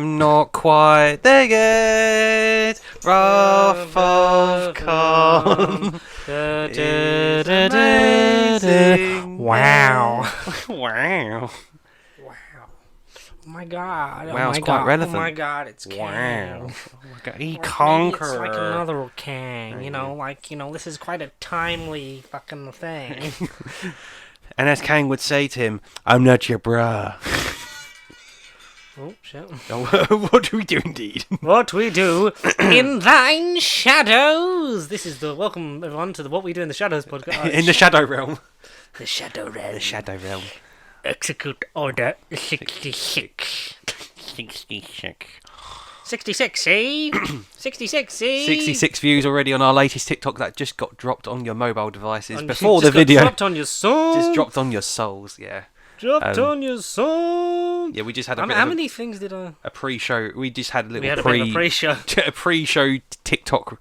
I'm not quite there yet. Wrath of Khan is amazing. Wow. Wow. Oh my god. Wow, it's my quite god. relevant. Oh my god, it's Kang. Wow. Oh my God. He Maybe conqueror. It's like another Kang, Yeah. you know, like, this is quite a timely fucking thing. And as Kang would say to him, I'm not your bra. Oh, shit. What do we do indeed? What we do in thine shadows. This is the welcome everyone to the What We Do in the Shadows podcast. In the Shadow Realm. The Shadow Realm. The Shadow Realm. Execute Order 66. 66, see? 66, see? 66 views already on our latest TikTok that just got dropped on your mobile devices before the video. Dropped on your soul. Just dropped on your souls, yeah. Dropped on your soul. Yeah, we just had a How bit of many things did I... a pre-show. We just had a little We had a bit of a pre-show. a pre-show TikTok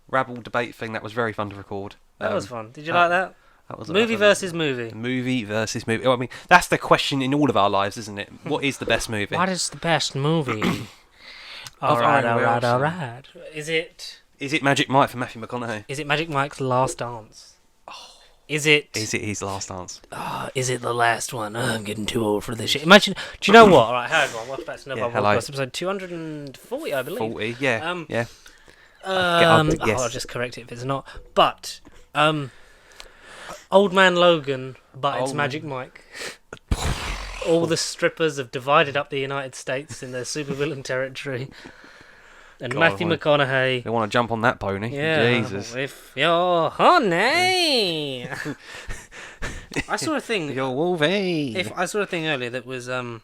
rabble debate thing that was very fun to record. That was fun. Did you like that? That was Movie versus movie. Movie versus movie. I mean, that's the question in all of our lives, isn't it? What is the best movie? What is the best movie? Of Alright, Owen alright, Wilson. alright. Is it Magic Mike for Matthew McConaughey? Magic Mike's Last Dance? Is it his last dance? is it the last one? I'm getting too old for this shit. Imagine, do you know what? Alright, hello everyone, welcome back to another hello. podcast, episode 240, I believe. 40, yeah. Yeah. Yes. I'll just correct it if it's not. But, Old Man Logan, but it's Old Magic Mike. All the strippers have divided up the United States in their supervillain territory. And God, Matthew McConaughey. They want to jump on that pony. Yeah, Jesus. if you're honey. I saw a thing. You're Wolverine. I saw a thing earlier that was so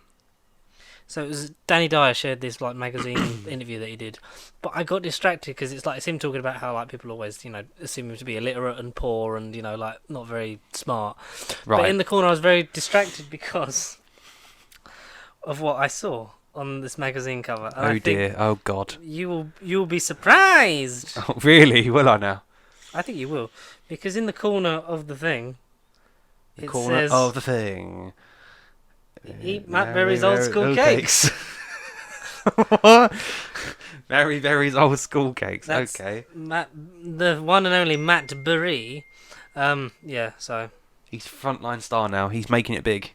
it was Danny Dyer shared this like magazine interview that he did, but I got distracted because it's him talking about how like people always assume him to be illiterate and poor and like not very smart. Right. But in the corner I was very distracted because of what I saw on this magazine cover. And I think dear. Oh God. you will be surprised. Oh, really? Will I now? I think you will, because in the corner of the thing, The it corner says, of the thing. "Eat Matt Berry's old school cakes." What? Mary Berry's old school cakes. That's Okay. the one and only Matt Berry. Yeah. So He's frontline star now. He's making it big.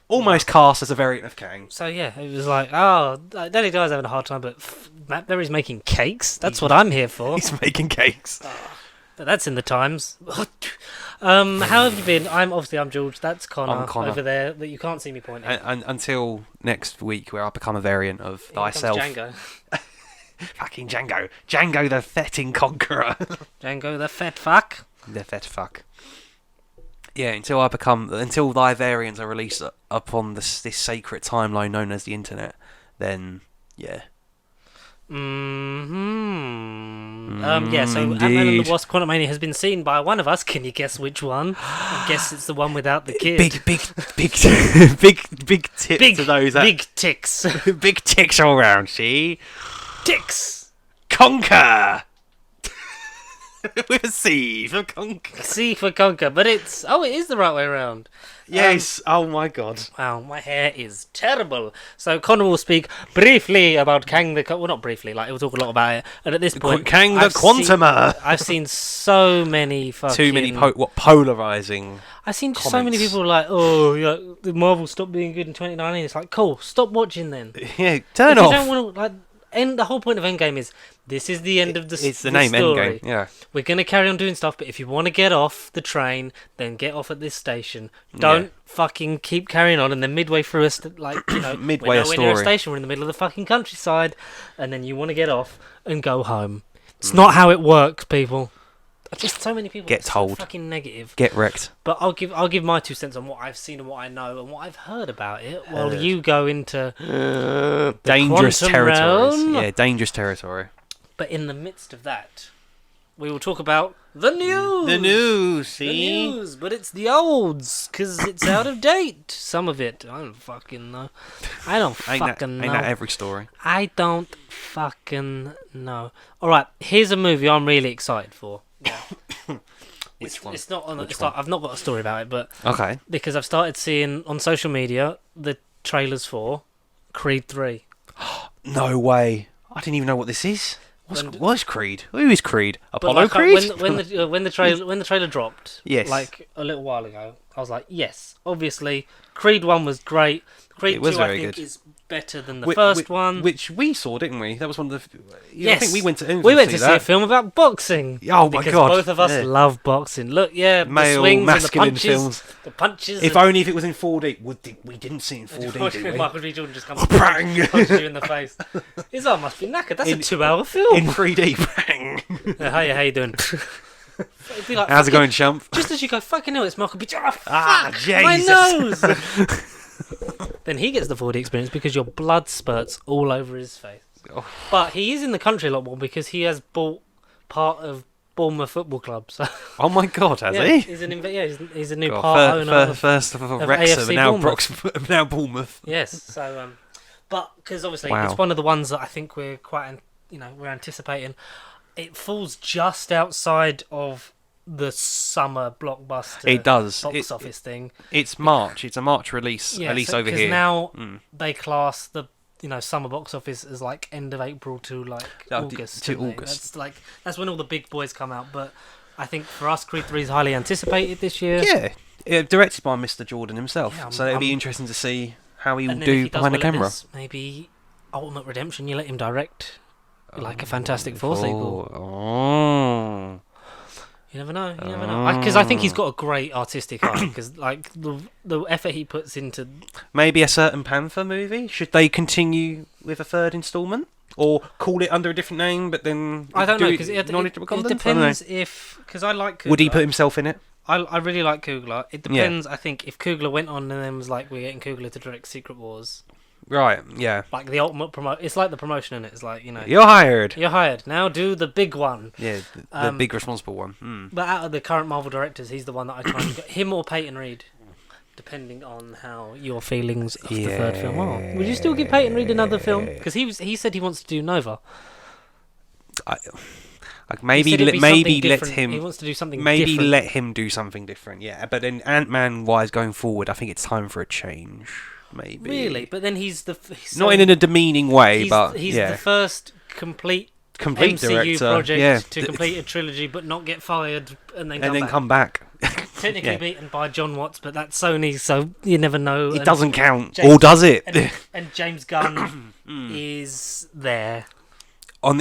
Almost cast as a variant of Kang. yeah, it was like, oh, Danny Dyer's having a hard time, but Matt Berry's making cakes. That's what I'm here for. He's making cakes. But that's in the Times. How have you been? I'm George. That's Connor, I'm Connor. over there that you can't see me pointing. And until next week, where I become a variant of Here comes thyself. Django. Fucking Django. Django the fetting conqueror. Django the fat fuck. The fet fuck. Yeah, until thy variants are released upon this sacred timeline known as the internet, then yeah. Yeah, so Ant-Man and the Wasp: Quantumania has been seen by one of us. Can you guess which one? I guess it's the one without the kid. Big tip to those. Big ticks. Big ticks all round, see? Ticks. Conquer! With a C for conquer. C for conquer, but it is the right way around. Yes, oh my god. Wow, my hair is terrible. So Connor will speak briefly about Kang the... Well, not briefly, he'll talk a lot about it. And at this point... Kang the Quantumer! I've seen so many fucking... Too many polarising I've seen so comments. many people like, oh, yeah, the Marvel stopped being good in 2019. It's like, cool, stop watching then. Yeah, turn if off. You don't want to, the whole point of Endgame is, this is the end of the It's the name, story. Endgame, yeah. We're going to carry on doing stuff, but if you want to get off the train, then get off at this station. Don't fucking keep carrying on, and then midway through Midway we're a nowhere near a story. station, we're in the middle of the fucking countryside, and then you want to get off and go home. It's not how it works, people. Just so many people Get are so told. fucking negative. Get wrecked. But I'll give my 2 cents on what I've seen and what I know and what I've heard about it, while you go into Dangerous quantum territories. realm. Yeah, dangerous territory. But in the midst of that, we will talk about the news. The news, The see? news, but it's the olds, because it's out of date. Some of it. I don't fucking know. I don't fucking know. Ain't that every story? I don't fucking know. Alright, here's a movie I'm really excited for. Yeah. Which one? It's not on. Which It's not, I've not got a story about it, but Okay. because I've started seeing on social media the trailers for Creed 3. No way. I didn't even know what this is. What's Creed? Who is Creed? But Apollo like, Creed? when the trailer dropped, Yes. like a little while ago, I was like, yes, obviously, Creed 1 was great. Creed It was 2, I very think, good. is better than the first one. Which we saw, didn't we? That was one of the... Yes. I think we went to see a film about boxing. Oh my because God. both of us love boxing. Look, the Male, swings masculine and the punches. films. The punches. If only if it was in 4D. We didn't see it in 4D, did we? Michael B. Jordan just comes Bang! and punches you in the face. His arm must be knackered. That's a 2-hour film. In 3D. Bang! How you doing? It'd be like, How's it going, champ? Just as you go, fucking hell, it's Michael B. Jordan. Jesus. My nose! Then he gets the 4D experience because your blood spurts all over his face. Oh. But he is in the country a lot more because he has bought part of Bournemouth Football Club. So Oh my God, has yeah, he? He's a new God, part owner. First of of Wrexham, AFC and now, Bournemouth. now Bournemouth. Yes, so but because obviously Wow. it's one of the ones that I think we're quite we're anticipating. It falls just outside of the summer blockbuster. It does. Box office thing. It's March. It's a March release, Yeah, at least so, over 'cause here. now they class the summer box office as like end of April to like August. to don't they? August. That's when all the big boys come out. But I think for us, Creed 3 is highly anticipated this year. Yeah, directed by Mr. Jordan himself. Yeah, so it'll be interesting to see how he will And then if do he does behind the well at camera. this, maybe Ultimate Redemption. You let him direct like a Fantastic Four sequel. Oh. You never know. You never know. Because I think he's got a great artistic eye. Because like the effort he puts into. Maybe a certain Panther movie? Should they continue with a third instalment? Or call it under a different name, but then I don't know, because it it depends if because I like Coogler. Would he put himself in it? I really like Coogler. It depends. I think if Coogler went on and then was like, we're getting Coogler to direct Secret Wars, Right, yeah. like the ultimate it's like the promotion, and it's like You're hired. you're hired now. Do the big one. Yeah, the big responsible one. Mm. But out of the current Marvel directors, he's the one that I try and get him or Peyton Reed, depending on how your feelings of the third film are. Would you still give Peyton Reed another film? Because he said he wants to do Nova. Maybe He said it'd be maybe something let different. him. He wants to do something Maybe different. let him do something different. Yeah, but then Ant-Man wise going forward, I think it's time for a change. Maybe. Really, but then he's Not in a demeaning way, he's, but he's yeah. the first complete Complete MCU director, project to complete a trilogy, but not get fired and then come back. Technically Yeah. beaten by John Watts, but that's Sony, so you never know. It And- doesn't count, James- or does it? and James Gunn is there.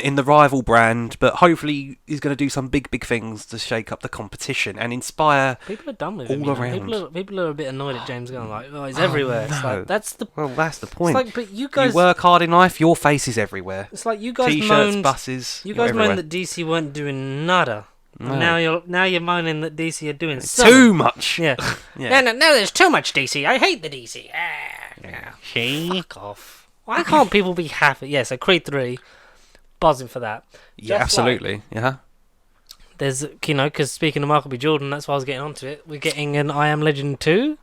In the rival brand, but hopefully he's going to do some big things to shake up the competition and inspire. People are done with all him. You know? around. People are a bit annoyed at James Gunn. Like, he's everywhere. It's no. like, that's the. Well, that's the It's point. like, but you guys. You work hard in life, your face is everywhere. It's like you guys T-shirts, moaned. buses. You you're guys moaned everywhere. that DC weren't doing nada. No. And now you're moaning that DC are doing Too something. much. Yeah. Yeah. No, there's too much DC. I hate the DC. See? Fuck off. Why can't people be happy? Yeah, so Creed 3, buzzing for that. Yeah, Just absolutely. Yeah. There's, because speaking of Michael B. Jordan, that's why I was getting onto it. We're getting an I Am Legend 2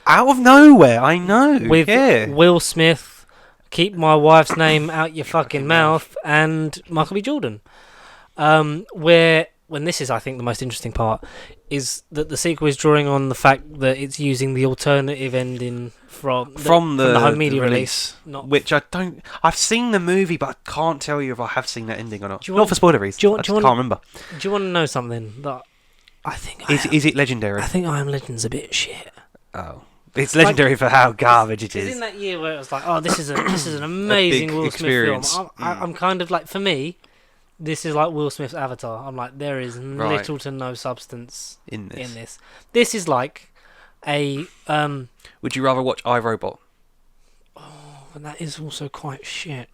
Out of nowhere, I know. with yeah. Will Smith, Keep My Wife's Name Out Your Fucking Mouth, and Michael B. Jordan. When this is, I think, the most interesting part, is that the sequel is drawing on the fact that it's using the alternative ending from the home media release. Not which I don't. I've seen the movie, but I can't tell you if I have seen that ending or not. Do you Not want- for spoiler reasons. do you I want- just can't remember. Do you want to know something that I think? Is it legendary? I think I Am Legend's a bit shit. Oh, it's legendary for how garbage it It's is. in that year where it was like, oh, this is an amazing big Will experience. Smith film. I'm kind of like, for me, this is like Will Smith's Avatar. I'm like, there is Right. little to no substance in this. in this. This is like a Would you rather watch iRobot? and that is also quite shit.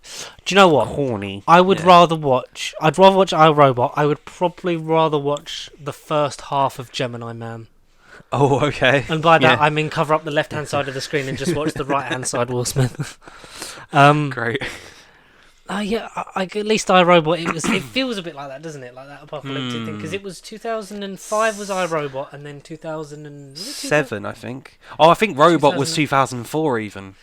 Do you know what? Corny. I would Yeah. rather watch. I'd rather watch iRobot. I would probably rather watch the first half of Gemini Man. Oh, okay. And by that, Yeah. I mean cover up the left-hand side of the screen and just watch the right-hand side, Will Smith. Great. Yeah, at least iRobot, it feels a bit like that, doesn't it? Like that apocalyptic thing. Because it was 2005 was iRobot, and then 2000 and... was it 2000? 7, I think. Oh, I think Robot was 2000. 2004 even.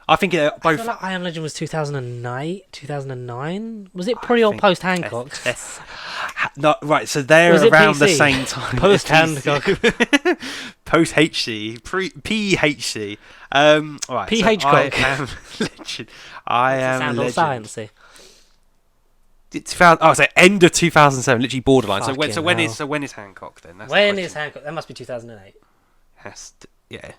I think I both. feel like I Am Legend was 2008, 2009. Was it pre or think- post Hancock? No, right. So they're Was it around the PC? same time. Post as PC. Hancock. Post HC, PHC. Right. PH so I cock. am legend. I am Sound all legend. sciencey. It's so end of 2007, literally borderline. So Fucking when hell. is Hancock then? That's When the is question. Hancock? That must be 2008. Yeah.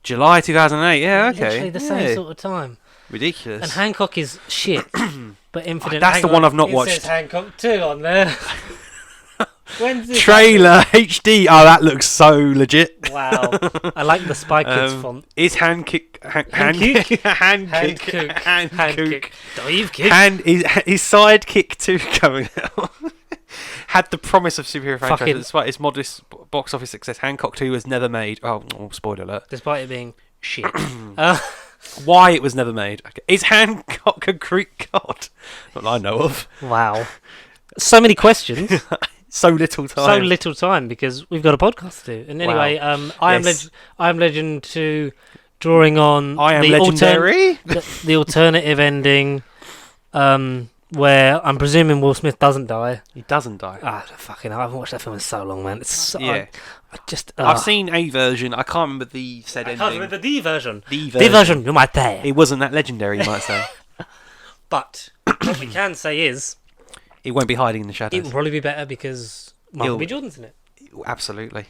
July 2008. Yeah, okay. Literally the same sort of time. Ridiculous. And Hancock is shit. But Infinite. That's the one I've not it watched. Says Hancock 2 on there. When's this Trailer HD. Oh, that looks so legit. Wow. I like the Spy Kids font. Is hand kick Hand kick Dive kick. and is sidekick 2 coming out? Had the promise of superhero franchise Fucking- despite its modest box office success. Hancock 2 was never made. Oh, spoiler alert. Despite it being shit. Why it was never made. Okay. Is Hancock a Greek god? Not that I know of. Wow. So many questions. So little time. So little time because we've got a podcast to do. And anyway, I Yes. am Legend 2 drawing on I am the legendary. the alternative ending where I'm presuming Will Smith doesn't die. He doesn't die. Ah, fucking hell, I haven't watched that film in so long, man. It's so, Yeah. I just I've seen a version. I can't remember the said I ending. can't remember the version. The The version, you might say. It wasn't that legendary, you might say. But what we can say is It won't be hiding in the it shadows. will probably be better because Michael B. He'll- Jordan's in it. Absolutely.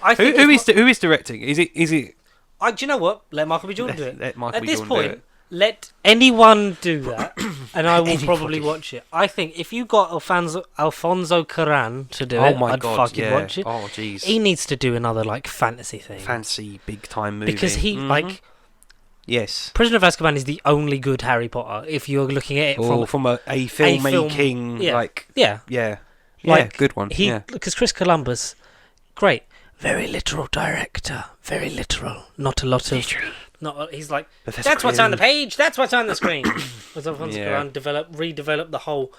I think Who it's who is directing? Is it? do you know what? Let Michael B. Jordan do it. Let Michael At B. this Jordan point, do it. let anyone do that, and I will probably Anybody. watch it. I think if you got Alfonso Cuarón to do Oh it, my I'd god! fucking Yeah. watch it. Oh jeez. He needs to do another like fantasy thing Fancy big time movie. because he Mhm. like Yes. Prisoner of Azkaban is the only good Harry Potter. If you're looking at it Or from a filmmaking yeah. like yeah, yeah like good one. He Yeah. because Chris Columbus, great, very literal director, very literal. Not a lot of. Not he's like that's what's on the page. That's what's on the screen. As Alfonso Yeah. Cuarón redevelop the whole.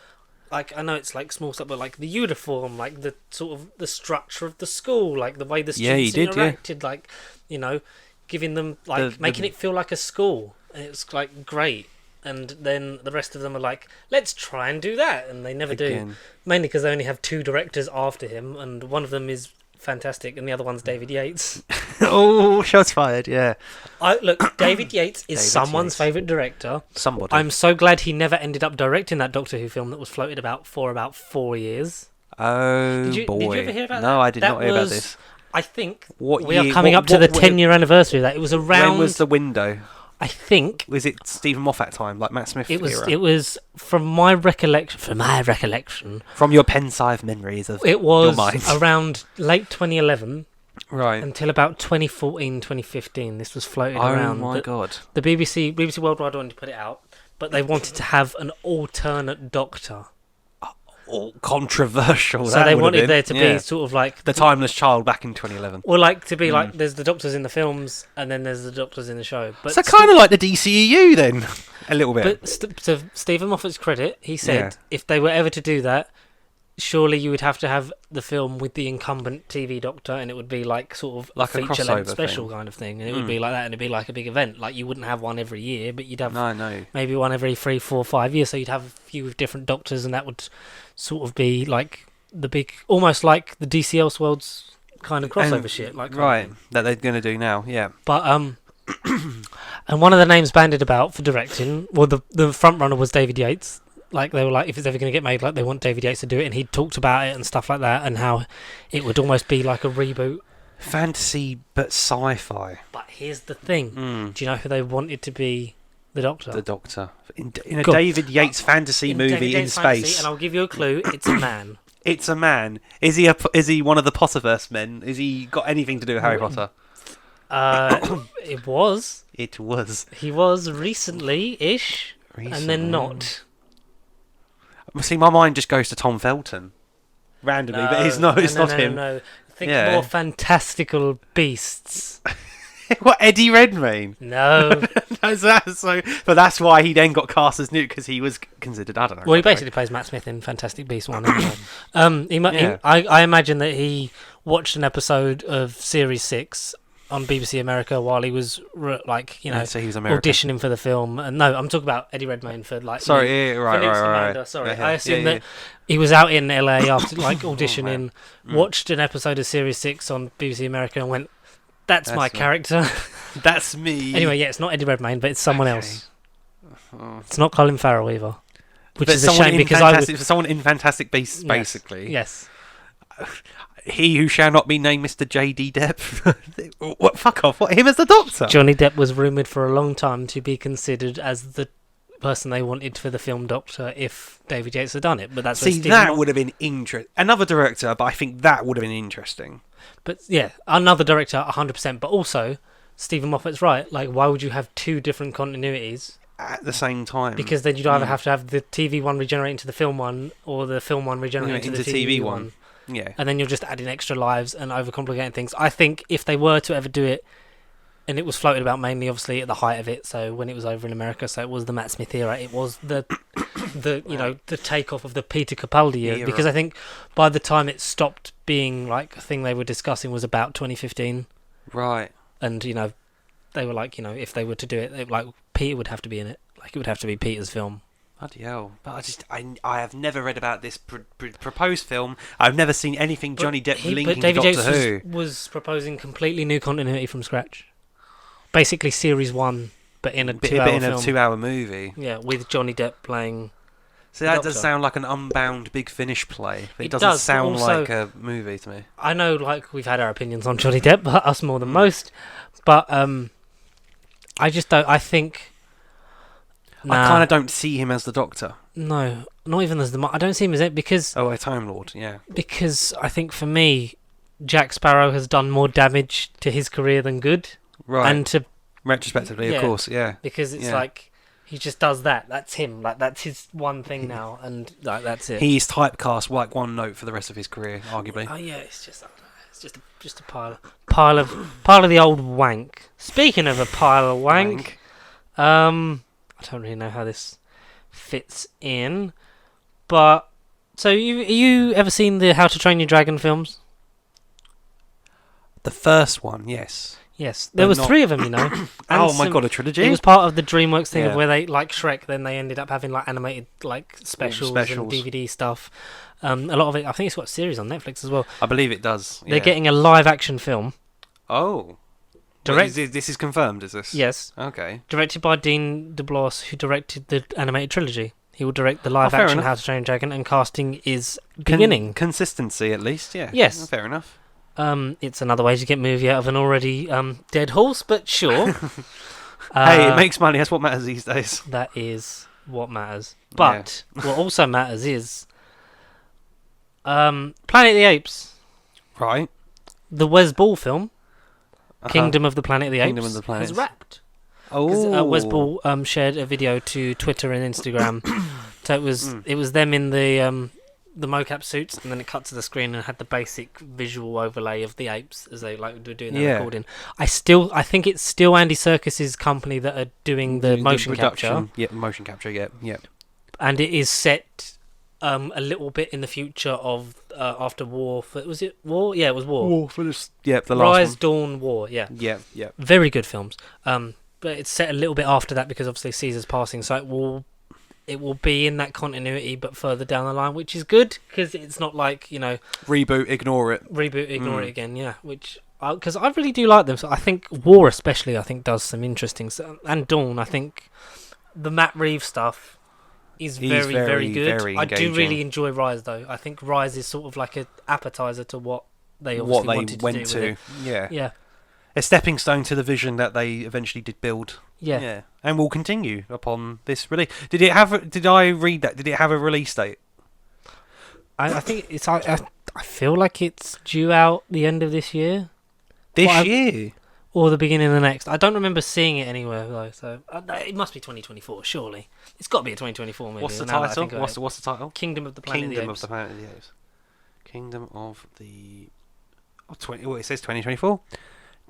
Like I know it's like small stuff, but like the uniform, like the sort of the structure of the school, like the way the Yeah, he students did, yeah. interacted, like giving them like The- making it feel like a school, and it's like great. And then the rest of them are like, let's try and do that, and they never do. Again. Mainly because they only have 2 directors after him, and one of them is fantastic, and the other one's David Yates. Oh, shots fired! Yeah. Look, David Yates is David someone's Yates. favourite director. Somebody. I'm so glad he never ended up directing that Doctor Who film that was floated about 4 years. Oh Did you boy. ever hear about no, that? I did That not hear about was- this. I think What we are year- coming what- up to what- the 10-year anniversary of that. It was around. When was the window? I think Was it Stephen Moffat time, like Matt Smith it was. era? It was from my recollection. From your pensive memories of It was your mind. around late 2011 Right. until about 2014, 2015. This was floated Oh around. my god. The BBC Worldwide wanted to put it out, but they wanted to have an alternate Doctor. Oh, controversial. So that they would have wanted been. there to Yeah. be sort of like The Timeless Child back in 2011. or like to be like there's the Doctors in the films and then there's the Doctors in the show. But So kind of like the DCEU then, a little bit. But to Stephen Moffat's credit, he said Yeah. if they were ever to do that, surely you would have to have the film with the incumbent TV Doctor, and it would be like sort of Like a feature length crossover special thing. kind of thing, and it would be like that, and it'd be like a big event. Like you wouldn't have one every year, but you'd have no. maybe one every 3, 4, 5 years. So you'd have a few different Doctors, and that would sort of be like the big, almost like the DC Elseworlds kind of crossover shit, like kind of Right, thing. that they're going to do now, yeah. But and one of the names bandied about for directing, well, the front runner was David Yates. Like they were like, if it's ever going to get made, like they want David Yates to do it, and he talked about it and stuff like that, and how it would almost be like a reboot. Fantasy, but sci-fi. But here's the thing: do you know who they wanted to be the Doctor? The Doctor. In a Go on. David Yates fantasy movie David in Yates fantasy, space. and I'll give you a clue: it's a man. It's a man. Is he one of the Potterverse men? Is he got anything to do with Harry Potter? It was. It was. He was recently-ish, and then not. See, my mind just goes to Tom Felton. Randomly, but it's not him. No. Think Yeah. more fantastical beasts. What, Eddie Redmayne? No. But that's why he then got cast as Newt, because he was considered, I don't know. Well, he basically plays Matt Smith in Fantastic Beasts 1. Anyway. Yeah. I imagine that he watched an episode of Series 6 on BBC America while he was So he was American. auditioning for the film. And no, I'm talking about Eddie Redmayne for like. Sorry, right. Sorry, Yeah, I assume yeah. that he was out in LA after like auditioning, watched an episode of Series 6 on BBC America and went, "That's my me. character." That's me. Anyway, yeah, it's not Eddie Redmayne, but it's someone Okay. else. Oh. It's not Colin Farrell either, which But is a shame because someone in Fantastic Beasts, basically. Yes. He who shall not be named, Mr. J.D. Depp. What? Fuck off! What? Him as the Doctor? Johnny Depp was rumoured for a long time to be considered as the person they wanted for the film Doctor if David Yates had done it. But that's that would have been interesting. Another director, but I think that would have been interesting. But yeah, another director, 100%. But also, Stephen Moffat's right. Like, why would you have two different continuities At the same time. Because then you'd either have to have the TV one regenerate into the film one, or the film one regenerate into the TV one. Yeah. And then you're just adding extra lives and overcomplicating things. I think if they were to ever do it, and it was floated about mainly, obviously, at the height of it, so when it was over in America, so it was the Matt Smith era, it was the the takeoff of the Peter Capaldi era. Because I think by the time it stopped being like a thing they were discussing was about 2015. Right. And, they were like, if they were to do it, like Peter would have to be in it. Like, it would have to be Peter's film. Bloody hell. But I have never read about this proposed film. I've never seen anything Johnny Depp linking to Doctor Who. Was proposing completely new continuity from scratch. Basically Series 1, but in a 2-hour film. In a 2-hour movie. Yeah, with Johnny Depp playing... So that does sound like an Unbound Big Finish play. It doesn't sound like a movie to me. I know, like, we've had our opinions on Johnny Depp, but us more than most. But I just don't... I think... I kind of don't see him as the Doctor. No, not even as the... I don't see him as it because... Oh, a Time Lord, yeah. Because I think for me, Jack Sparrow has done more damage to his career than good. Right. And to... Retrospectively, of course, yeah. Because it's like... He just does that. That's him. Like, that's his one thing now, and like that's it. He's typecast like one note for the rest of his career, arguably. Oh yeah, it's just a pile of the old wank. Speaking of a pile of wank. I don't really know how this fits in, but so you ever seen the How to Train Your Dragon films? The first one, yes. Yes, there was 3 of them, Oh my god, a trilogy! It was part of the DreamWorks thing of where they, like Shrek, then they ended up having like animated like specials and DVD stuff. A lot of it, I think it's got a series on Netflix as well. I believe it does. They're getting a live action film. Oh. This is confirmed, is this? Yes. Okay. Directed by Dean DeBlois, who directed the animated trilogy. He will direct the live action How to Train Your Dragon, and casting is beginning. Consistency, at least, yeah. Yes. Fair enough. It's another way to get movie out of an already dead horse, but sure. Hey, it makes money. That's what matters these days. That is what matters. But what also matters is Planet of the Apes. Right. The Wes Ball film, Kingdom of the Planet of the Apes, has wrapped. Oh. Wes Ball shared a video to Twitter and Instagram. So it was them in the mocap suits, and then it cut to the screen and had the basic visual overlay of the apes as they like were doing their recording. I think it's still Andy Serkis's company that are doing the motion capture. Yeah, motion capture. Yeah. And it is set a little bit in the future of after War. Was it War? Yeah, it was War. War for this. Yeah, the last Rise, one. Dawn, War. Yeah. Yeah. Very good films. But it's set a little bit after that because obviously Caesar's passing, so it will be in that continuity, but further down the line, which is good because it's not like reboot, ignore it it again. Yeah, which because I really do like them. So I think War, especially, I think does some interesting stuff, and Dawn. I think the Matt Reeves stuff is very, very good. Very I do really enjoy Rise though. I think Rise is sort of like an appetizer to what they wanted to do with it. Yeah. A stepping stone to the vision that they eventually did build. Yeah. And will continue upon this release. Did I read that? Did it have a release date? I think it's. I feel like it's due out the end of this year. This year? Or the beginning of the next. I don't remember seeing it anywhere though, so it must be 2024, surely. It's got to be a 2024 movie. What's the title? What's the title? Kingdom of the Planet of the Apes. Kingdom of the... it says 2024.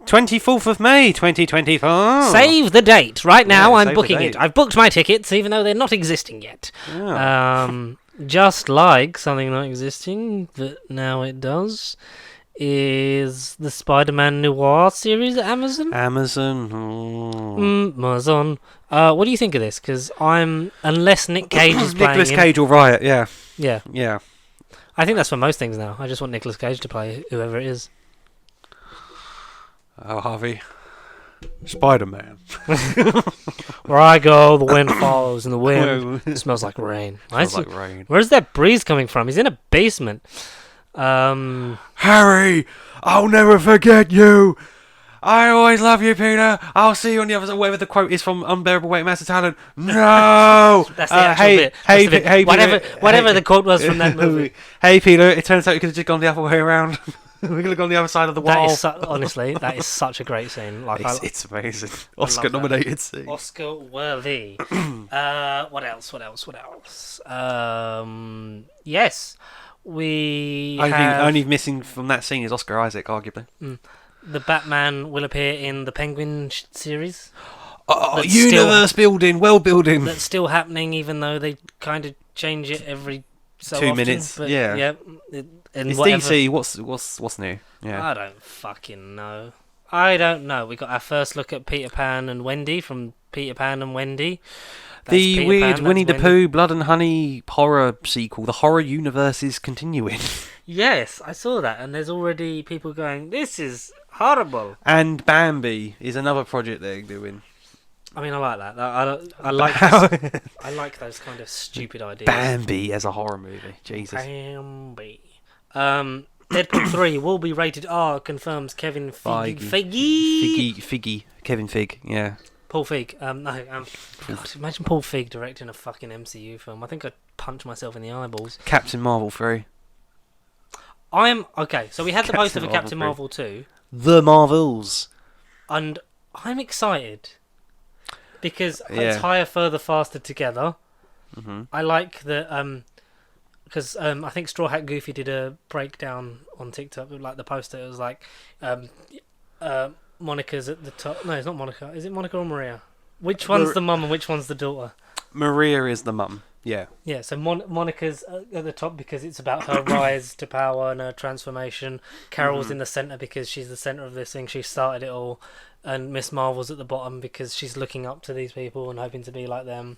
24th of May, 2024. Save the date. Right now, I'm booking it. I've booked my tickets, even though they're not existing yet. Yeah. Just like something not existing, but now it does. is the Spider-Man Noir series at Amazon. Amazon. Amazon. What do you think of this? Because unless Nick Cage is playing Nicolas him, Cage will riot. Yeah. yeah, Yeah. I think that's for most things now. I just want Nicolas Cage to play whoever it is. Oh, Harvey. Spider-Man. Where I go, the wind follows, and the wind smells like rain. Smells like rain. Where's that breeze coming from? He's in a basement. Harry, I'll never forget you. I always love you, Peter. I'll see you on the other side. Whatever the quote is from Unbearable Weight of Massive Talent. No. That's the actual bit. That's the bit. Hey, whatever Peter, the quote was from that movie. Hey, Peter. It turns out you could have just gone the other way around. We could have gone the other side of the wall. Honestly, that is such a great scene. Like, it's amazing. Oscar-nominated scene. Oscar worthy. What else? Yes, we have... Only missing from that scene is Oscar Isaac, arguably. The Batman will appear in the Penguin series. Oh, universe building, world building. That's still happening, even though they kind of change it every so 2 often, minutes. but Yeah. And It's whatever. DC. What's new? Yeah. I don't fucking know. I don't know. We got our first look at Peter Pan and Wendy from Peter Pan and Wendy. That's The Peter weird Pan, Winnie the that's Wendy. Pooh, Blood and Honey horror sequel. The horror universe is continuing. Yes, I saw that, and there's already people going, "This is horrible." And Bambi is another project they're doing. I mean, I like that. I like those kind of stupid ideas. Bambi as a horror movie. Jesus. Bambi. Deadpool 3 will be rated R, confirms Kevin Feige. Figgy. Kevin Fig. Yeah. Paul Feig. God, imagine Paul Feig directing a fucking MCU film. I think I'd punch myself in the eyeballs. Captain Marvel 3. Okay, so we had the poster for Marvel Captain 3. Marvel 2, The Marvels. and I'm excited because Yeah. it's higher, further, faster together. Mm-hmm. I like the because I think Straw Hat Goofy did a breakdown on TikTok of like the poster. It was like Monica's at the top. No, it's not Monica. Is it Monica or Maria? Which one's the mum and which one's the daughter? Maria is the mum. Yeah. Yeah, so Monica's at the top because it's about her rise to power and her transformation. Carol's in the centre because she's the centre of this thing. She started it all. And Miss Marvel's at the bottom because she's looking up to these people and hoping to be like them.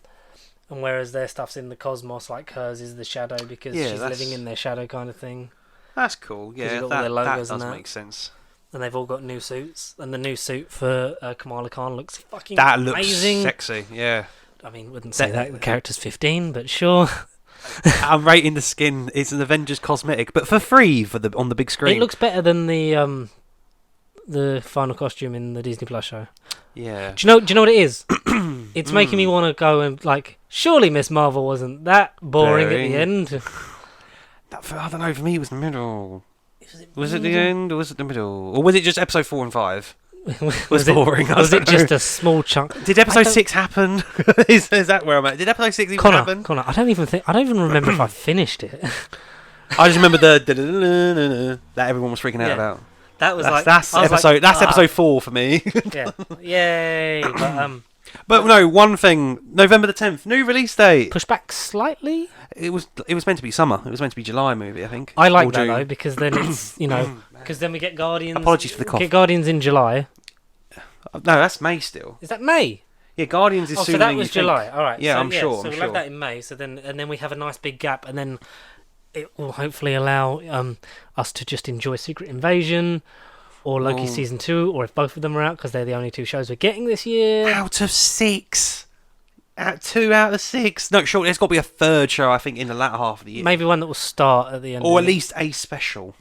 And whereas their stuff's in the cosmos, like hers is the shadow because she's living in their shadow kind of thing. That's cool. Yeah, you've got all their logos that and does that. make sense. And they've all got new suits. And the new suit for Kamala Khan looks fucking That looks amazing. sexy, yeah. I mean, wouldn't say that the character's 15, but sure. I'm rating the skin. It's an Avengers cosmetic, but for free on the big screen. It looks better than the final costume in the Disney Plus show. Yeah. Do you know what it is? It's making me want to go and like. Surely Miss Marvel wasn't that boring at the end. I don't know. For me, it was the middle. Was it the end or was it the middle? Or was it just episode 4 and 5? Was boring. Was it just a small chunk? Did episode 6 happen? is that where I'm at? Did episode 6 even happen? Connor, I don't even remember if I finished it. I just remember the that everyone was freaking out about. That was that's episode 4 for me. Yeah, yay! But no, one thing. November the 10th, new release date. Push back slightly. It was meant to be summer. It was meant to be July movie, I think. I like that though because then it's because then we get Guardians. Apologies for the cough. Get Guardians in July. No, that's May still. Is that May? Yeah, Guardians is sooner so that than was you think. July. All right. Yeah, so, I'm sure. So we'll have that in May. So then we have a nice big gap, and then it will hopefully allow us to just enjoy Secret Invasion or Loki season 2, or if both of them are out, because they're the only 2 shows we're getting this year. Out of 6. 2 out of 6. No, sure. There's got to be a third show, I think, in the latter half of the year. Maybe one that will start at the end. Or at least a special.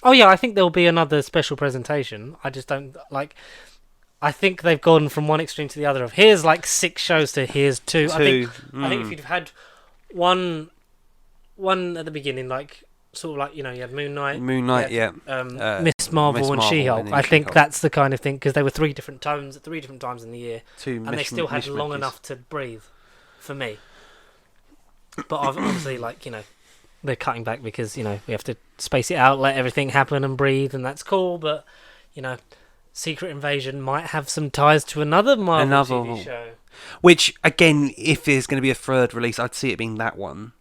Oh yeah, I think there'll be another special presentation. I just don't like. I think they've gone from one extreme to the other. Of here's like 6 shows to here's 2. I think if you'd have had one at the beginning, like sort of like you had Moon Knight, yeah. Miss Marvel and She-Hulk. I think She-Hulk. that's the kind of thing because they were 3 different tones at 3 different times in the year, and they still had long enough to breathe. For me, but obviously, they're cutting back because we have to space it out, let everything happen and breathe, and that's cool. But Secret Invasion might have some ties to another Marvel TV show. Which, again, if there's going to be a third release, I'd see it being that one.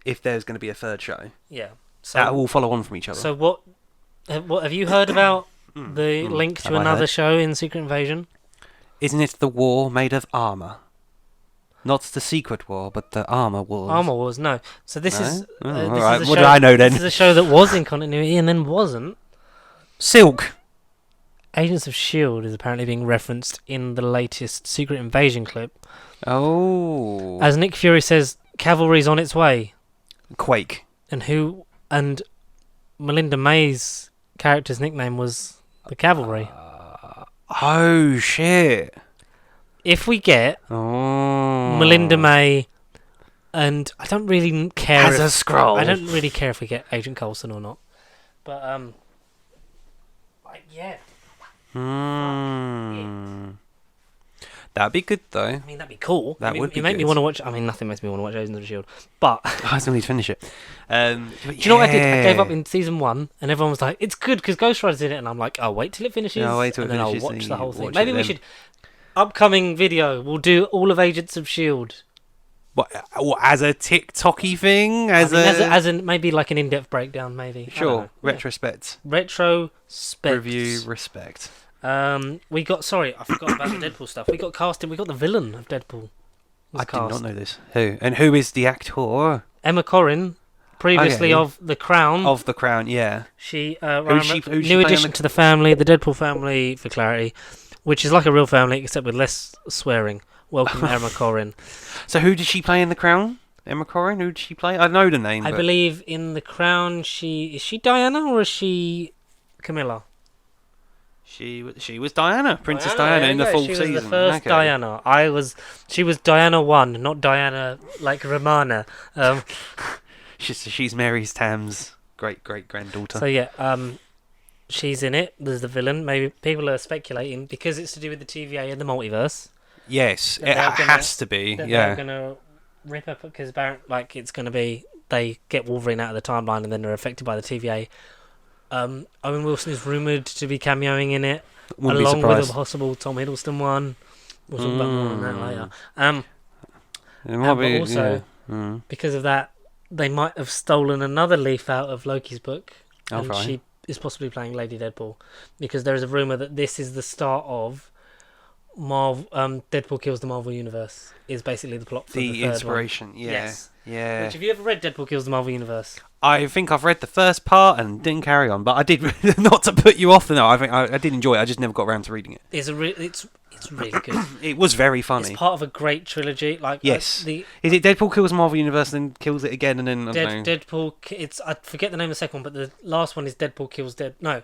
If there's going to be a third show, yeah, that will follow on from each other. So what What have you heard about the Mm. link Have to I another heard? show in Secret Invasion? Isn't it the war made of armor? Not the secret war, but the armor wars. Armor Wars, no. So this No? is Oh, this alright. is a What show. do I know This then? is a show that was in continuity and then wasn't. Silk. Agents of Shield is apparently being referenced in the latest Secret Invasion clip, Oh. as Nick Fury says, "Cavalry's on its way," Quake. and Melinda May's character's nickname was the Cavalry. Oh shit. If we get Oh. Melinda May, and I don't really care As a scroll. I don't really care if we get Agent Coulson or not, but yeah. That'd be good though. I mean, that'd be cool. That would be It made me good. want to watch. I mean, nothing makes me want to watch Agents of the Shield. But I still need to finish it. But do you know what I did? I gave yeah. up in season 1, and everyone was like, "It's good because Ghost Rider's in it," and I'm like, "I'll wait till it finishes, Yeah, I'll wait till it and then finishes I'll and watch the you whole thing." watch Maybe it we then. should. Upcoming video, we'll do all of Agents of Shield What, as a TikToky thing? as in maybe like an in-depth breakdown, maybe. I don't Sure. know. Yeah. Retrospect. Retrospect. Review. Respect. We got. Sorry, I forgot about the Deadpool stuff. We got casting. We got the villain of Deadpool. Was I cast. did not know this. Who? And who is the actor Emma Corrin, previously Okay. of The Crown. of The Crown? Yeah. She, Who's she new playing addition to the family, the Deadpool family, for clarity, which is like a real family except with less swearing. Welcome, Emma Corrin. So who did she play in The Crown? Emma Corrin? Who did she play? I know the name. I but believe in The Crown, is she Diana or is she Camilla? she was Diana, Princess Diana in the there you go. full She season. was the first Okay. Diana. She was Diana 1, not Diana like Romana. She's Mary Tam's great granddaughter. So yeah, she's in it. There's the villain. Maybe people are speculating because it's to do with the TVA and the multiverse. Yes, That it they're gonna- has to be. That Yeah. they're gonna rip up because like it's gonna be they get Wolverine out of the timeline and then they're affected by the TVA. Owen Wilson is rumored to be cameoing in it, Wouldn't be along with surprised. a possible Tom Hiddleston one. We'll talk about more on that later. It might but be, also- yeah. Mm. Because of that, they might have stolen another leaf out of Loki's book, Oh, and fine. she is possibly playing Lady Deadpool. Because there is a rumor that this is the start of Marvel. Deadpool kills the Marvel Universe is basically the plot for the The third inspiration, yeah. Yes. Yeah. Which, have you ever read Deadpool kills the Marvel Universe? I think I've read the first part and didn't carry on, but I did not to put you off. No, I think I did enjoy it. I just never got around to reading it. It's really good. It was very funny. It's part of a great trilogy. Like Yes. the Is it Deadpool kills Marvel Universe, then kills it again, and then I don't know. Deadpool. It's I forget the name of the second one, but the last one is Deadpool kills Dead. No,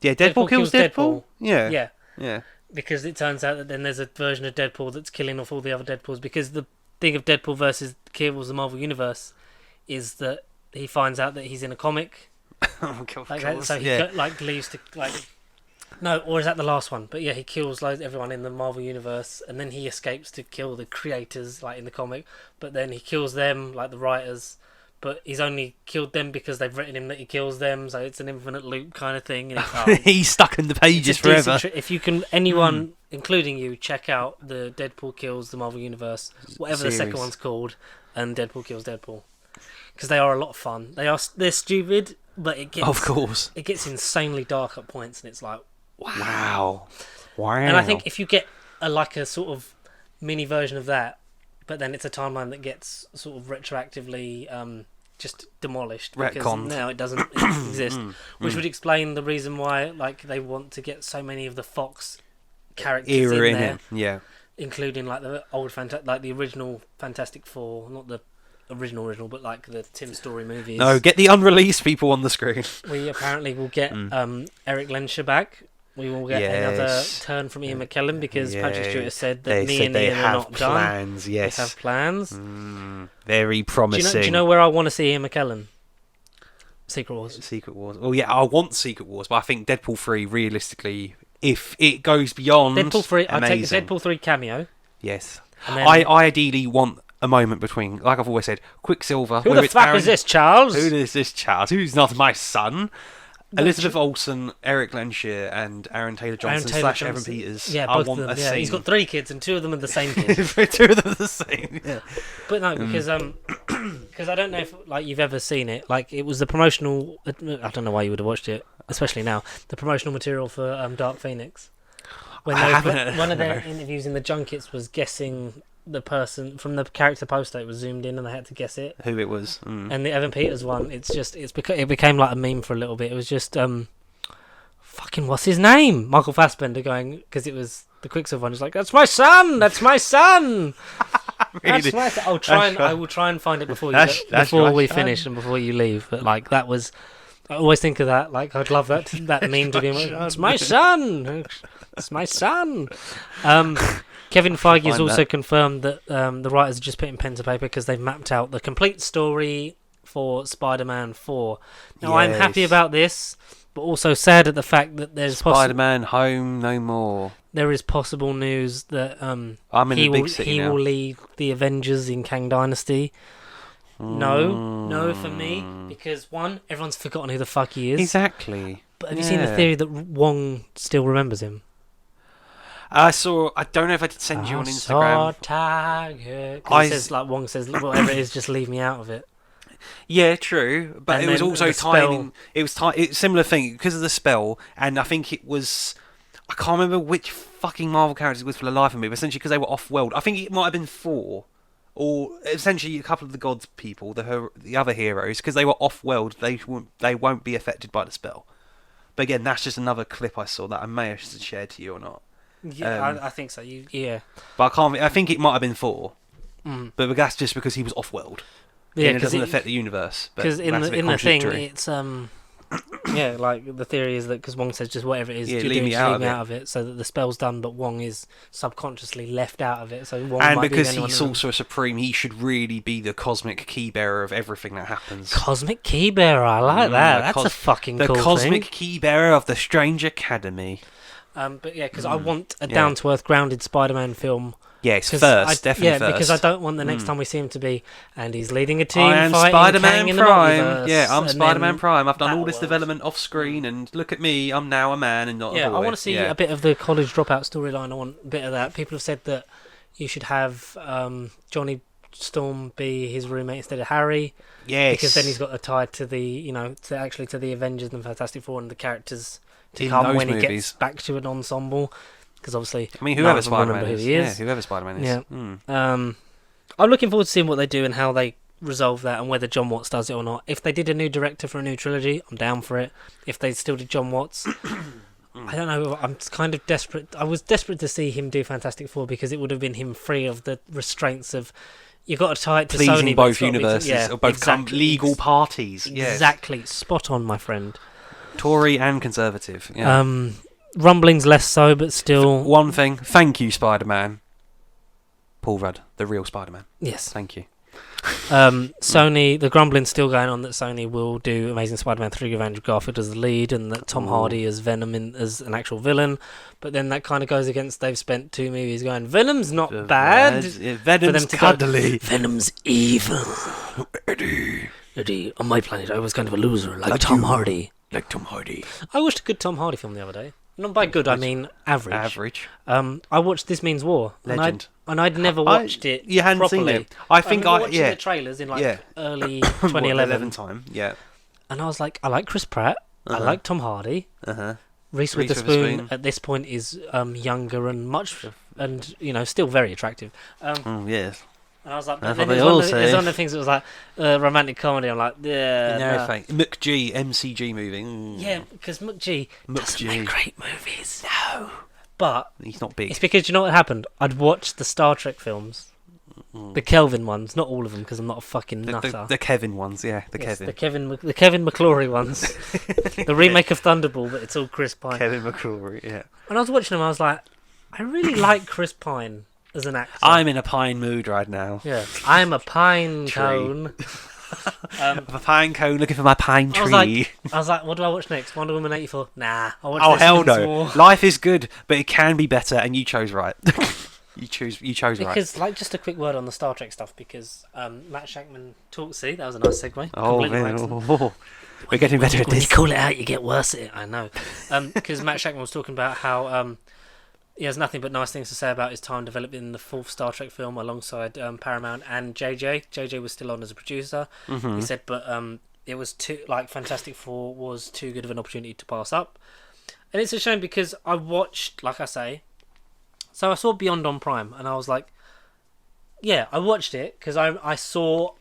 Yeah, Deadpool kills Deadpool. Yeah. yeah. Yeah. Because it turns out that then there's a version of Deadpool that's killing off all the other Deadpools. Because the thing of Deadpool versus kills the Marvel Universe is that he finds out that he's in a comic. Oh, God, Like of that, course, so he yeah. leaves to like. No, or is that the last one? But yeah, he kills everyone in the Marvel Universe, and then he escapes to kill the creators, like in the comic. But then he kills them, like the writers. But he's only killed them because they've written him that he kills them, so it's an infinite loop kind of thing. And He's stuck in the pages it's a decent forever. if you can, anyone, including you, check out the Deadpool kills the Marvel Universe, whatever the second Series. one's called, and Deadpool kills Deadpool, because they are a lot of fun. They're stupid, but it gets Of course. it gets insanely dark at points, and it's like Wow. Wow. And I think if you get a sort of mini version of that, but then it's a timeline that gets sort of retroactively just demolished because Retconned. now it doesn't exist, which would explain the reason why they want to get so many of the Fox characters era in in there, it. Yeah. including like the old like the original Fantastic Four, not the original, but like the Tim Story movies. No, get the unreleased people on the screen. We apparently will get Eric Lenscher back. We will get another Yes. turn from Ian McKellen because Patrick Stewart has said that They me said and they Ian are have not done. plans. Yes. They have plans. Very promising. Do you know where I want to see Ian McKellen? Secret Wars. Secret Wars? Well, yeah, I want Secret Wars, but I think Deadpool 3, realistically, if it goes beyond Deadpool 3. I take the amazing. Deadpool 3 cameo. Yes. And then, I ideally want a moment between, like I've always said, Quicksilver. who where the it's fuck Aaron- is this, Charles? Who is this child? Who's not my son? Elizabeth Olsen, Eric Lenscher, and Aaron Taylor Johnson / Evan Johnson. Peters. Yeah, I both want of them. a Yeah, scene. he's got 3 kids and 2 of them are the same kid. Two of them are the same. Yeah. But no, because because I don't know if you've ever seen it. Like it was the promotional. I don't know why you would have watched it. especially now, the promotional material for Dark Phoenix. When I they haven't- one of their no. interviews in the junkets was guessing the person from the character poster. It was zoomed in, and they had to guess it. Who it was. Mm. And the Evan Peters one, it became like a meme for a little bit. It was just fucking what's his name? Michael Fassbender going, because it was the Quicksilver one. He's like, "That's my son. That's my son. Really? That's my son." I will try and find it before That's before we right. finish and before you leave. But like that was, I always think of that. Like I'd love that meme to be. It's my son. It's my son. Kevin Feige has find also that. confirmed that the writers are just putting pen to paper because they've mapped out the complete story for Spider-Man 4. Now, I'm happy Yes. about this, but also sad at the fact that Spider-Man Home No More. there is possible news that I'm in the big city he now. will lead the Avengers in Kang Dynasty. No for me, because one, everyone's forgotten who the fuck he is. Exactly. But have you seen the theory that Wong still remembers him? I don't know if I did send you on Instagram. Tiger. 'Cause it says, like, Wong says, whatever it is, just leave me out of it. Yeah, true. But And it was then also the tying spell- in. It was it's similar thing because of the spell, and I think it was. I can't remember which fucking Marvel characters it was for the life of me, but essentially because they were off-world. I think it might have been 4, or essentially a couple of the gods people, the other heroes, because they were off-world. They won't be affected by the spell. But again, that's just another clip I saw that I may have shared to you or not. Yeah, I think so. Yeah. But I can't. I think it might have been 4, Mm. but that's just because he was off-world. Yeah, and it doesn't affect the universe. Because in that's a bit the thing, contradictory. it's yeah, like the theory is that because Wong says just whatever it is, Yeah, you're leave doing, me just out leave of me it. out of it, so that the spell's done, but Wong is subconsciously left out of it. So Wong And might because be the only he's one Sorcerer Supreme, he should really be the cosmic key bearer of everything that happens. Cosmic Key Bearer. I like that. That's a fucking The cool cosmic thing. key bearer of the Strange Academy. But yeah, because I want a Yeah. down to earth, grounded Spider-Man film. Yes, 'Cause first, definitely yeah, first. because I don't want the next time we see him to be, and he's leading a team I am fighting Spider-Man Kang in the Prime. multiverse, Yeah, I'm and Spider-Man then Prime. I've done all this Battleworld. development off screen, and look at me, I'm now a man and not a boy. Yeah, I want to see Yeah. a bit of the college dropout storyline. I want a bit of that. People have said that you should have Johnny Storm be his roommate instead of Harry, Yes. because then he's got a tie to the to the Avengers and Fantastic Four and the characters to In come those when he gets movies. back to an ensemble. Because obviously, I mean, none whoever of them remember Spider-Man who is. he is. Yeah, whoever Spider-Man is. Yeah. Mm. I'm looking forward to seeing what they do and how they resolve that, and whether John Watts does it or not. If they did a new director for a new trilogy, I'm down for it. If they still did John Watts, I don't know. I'm kind of desperate. I was desperate to see him do Fantastic Four because it would have been him free of the restraints of you got to tie it to Pleasing Sony, but both it's gotta be to- universes, yeah, or both exactly, legal parties. Yes. Exactly, spot on, my friend. Tory and Conservative. Yeah. Rumblings less so, but still, One thing, thank you, Spider-Man. Paul Rudd, the real Spider-Man. yes. Thank you. Sony, the grumbling's still going on that Sony will do Amazing Spider-Man 3 with Andrew Garfield as the lead and that Tom Ooh. Hardy as Venom as an actual villain. But then that kind of goes against they've spent 2 movies going, Venom's not bad. Venom's them to go- cuddly. Venom's evil. Eddie, on my planet, I was kind of a loser, like Tom Hardy. Like Tom Hardy. I watched a good Tom Hardy film the other day. Not by good, I mean average. Average. I watched This Means War. Legend. And I'd never watched it You hadn't properly. seen it. I think remember watching yeah. the trailers in Yeah. early What, 2011. time. Yeah. And I was like, I like Chris Pratt. I Uh-huh. like Tom Hardy. Uh-huh. Reese Reese Witherspoon at this point is younger and still very attractive. Yes. And I was like, That's but then what they there's one, all of, there's say. one of the things that was like romantic comedy. I'm like, yeah, No, nah. thank McG, MCG movie. Yeah, because McG doesn't McG. make great movies. No, but He's not big. it's because you know what happened. I'd watched the Star Trek films, the Kelvin ones, not all of them, because I'm not a fucking nutter. The Kevin ones, yeah. Yes, Kevin. the Kevin McClory ones, the remake of Thunderball, but it's all Chris Pine. Kevin McCrory, yeah. And I was watching them, I was like, I really like Chris Pine as an actor. I'm in a pine mood right now. Yeah, I'm a pine Tree. cone. I'm a pine cone looking for my pine I was tree. like, what do I watch next? Wonder Woman 84? Nah, I watch Oh This hell Means no! War. Life is good, but it can be better, and you chose right. You chose right. Because, like, just a quick word on the Star Trek stuff, because Matt Shackman talks. See, that was a nice segue. Oh Completely man, by accident. we're getting better at When you this. call it out, you get worse at it. I know. Because Matt Shackman was talking about how he has nothing but nice things to say about his time developing the 4th Star Trek film alongside Paramount and JJ. JJ was still on as a producer. Mm-hmm. He said, but it was too like Fantastic Four was too good of an opportunity to pass up, and it's a shame because I watched, like I say, so I saw Beyond on Prime, and I was like, yeah, I watched it because I saw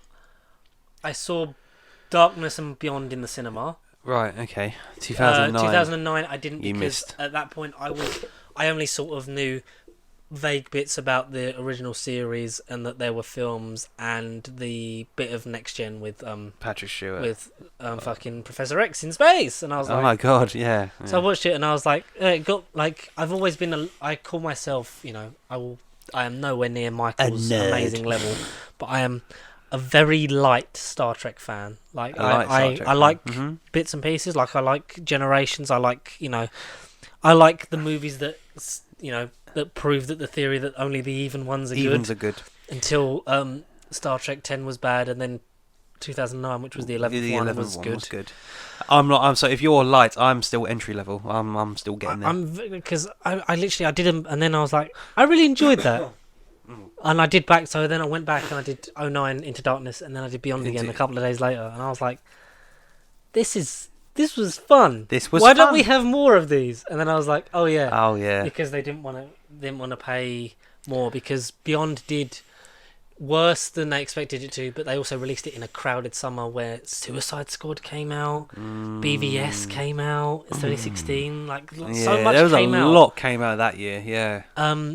Darkness and Beyond in the cinema. Right. Okay. 2009. 2009. I didn't You because missed. at that point I only sort of knew vague bits about the original series and that there were films and the bit of Next Gen with Patrick Stewart. fucking Professor X in space, and I was Oh like, my god, yeah. so I watched it and I was like, it got like I've always been I call myself, I am nowhere near Michael's A nerd. amazing level, but I am a very light Star Trek fan. Like A light Star Trek I fan. like Mhm. bits and pieces. Like I like Generations. I like I like the movies that that prove that the theory that only the even ones are Evens good. are good. Until Star Trek 10 was bad, and then 2009, which was the 11th one, was good. I'm not. I'm sorry. If you're light, I'm still entry level. I'm still getting there. Because I literally I did them, and then I was like, I really enjoyed that. And I did back, so then I went back and I did '09 Into Darkness, and then I did Beyond again a couple of days later, and I was like, this was fun. This was Why fun. don't we have more of these? And then I was like, oh yeah, Oh yeah. because they didn't want to pay more, because Beyond did worse than they expected it to, but they also released it in a crowded summer where Suicide Squad came out, BVS came out, it's 2016, like so much there was came a out. lot came out that year. Yeah.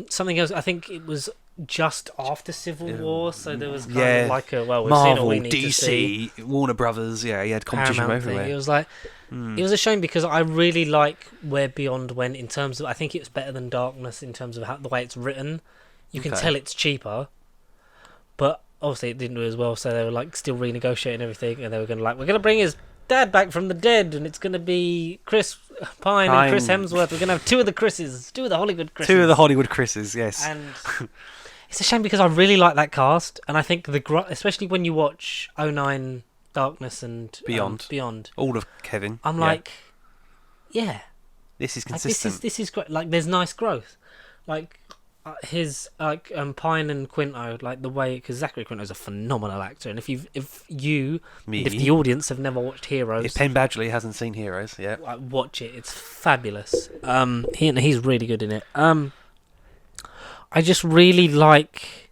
Something else, I think it was just after Civil War, so there was kind Yeah. of like we've seen all Marvel, we need to see. DC, Warner Brothers. Yeah, he had competition from Paramount thing. everywhere. It was like it was a shame because I really like where Beyond went in terms of, I think it was better than Darkness in terms of the way it's written. You can Okay. tell it's cheaper, but obviously it didn't do as well, so they were like still renegotiating everything, and they were going to we're going to bring his dad back from the dead, and it's going to be Chris Pine and Chris Hemsworth. We're going to have two of the Hollywood Chris's. Two of the Hollywood Chris's, yes. And it's a shame because I really like that cast, and I think especially when you watch '09 Darkness and Beyond, All of Kevin. I'm yeah. like, yeah, This is like, consistent. this is great. Like, there's nice growth. Like his Pine and Quinto, like the way, because Zachary Quinto's a phenomenal actor, and if Me. the audience have never watched Heroes, If Penn Badgley hasn't seen Heroes, yeah. watch it. It's fabulous. He's really good in it. I just really like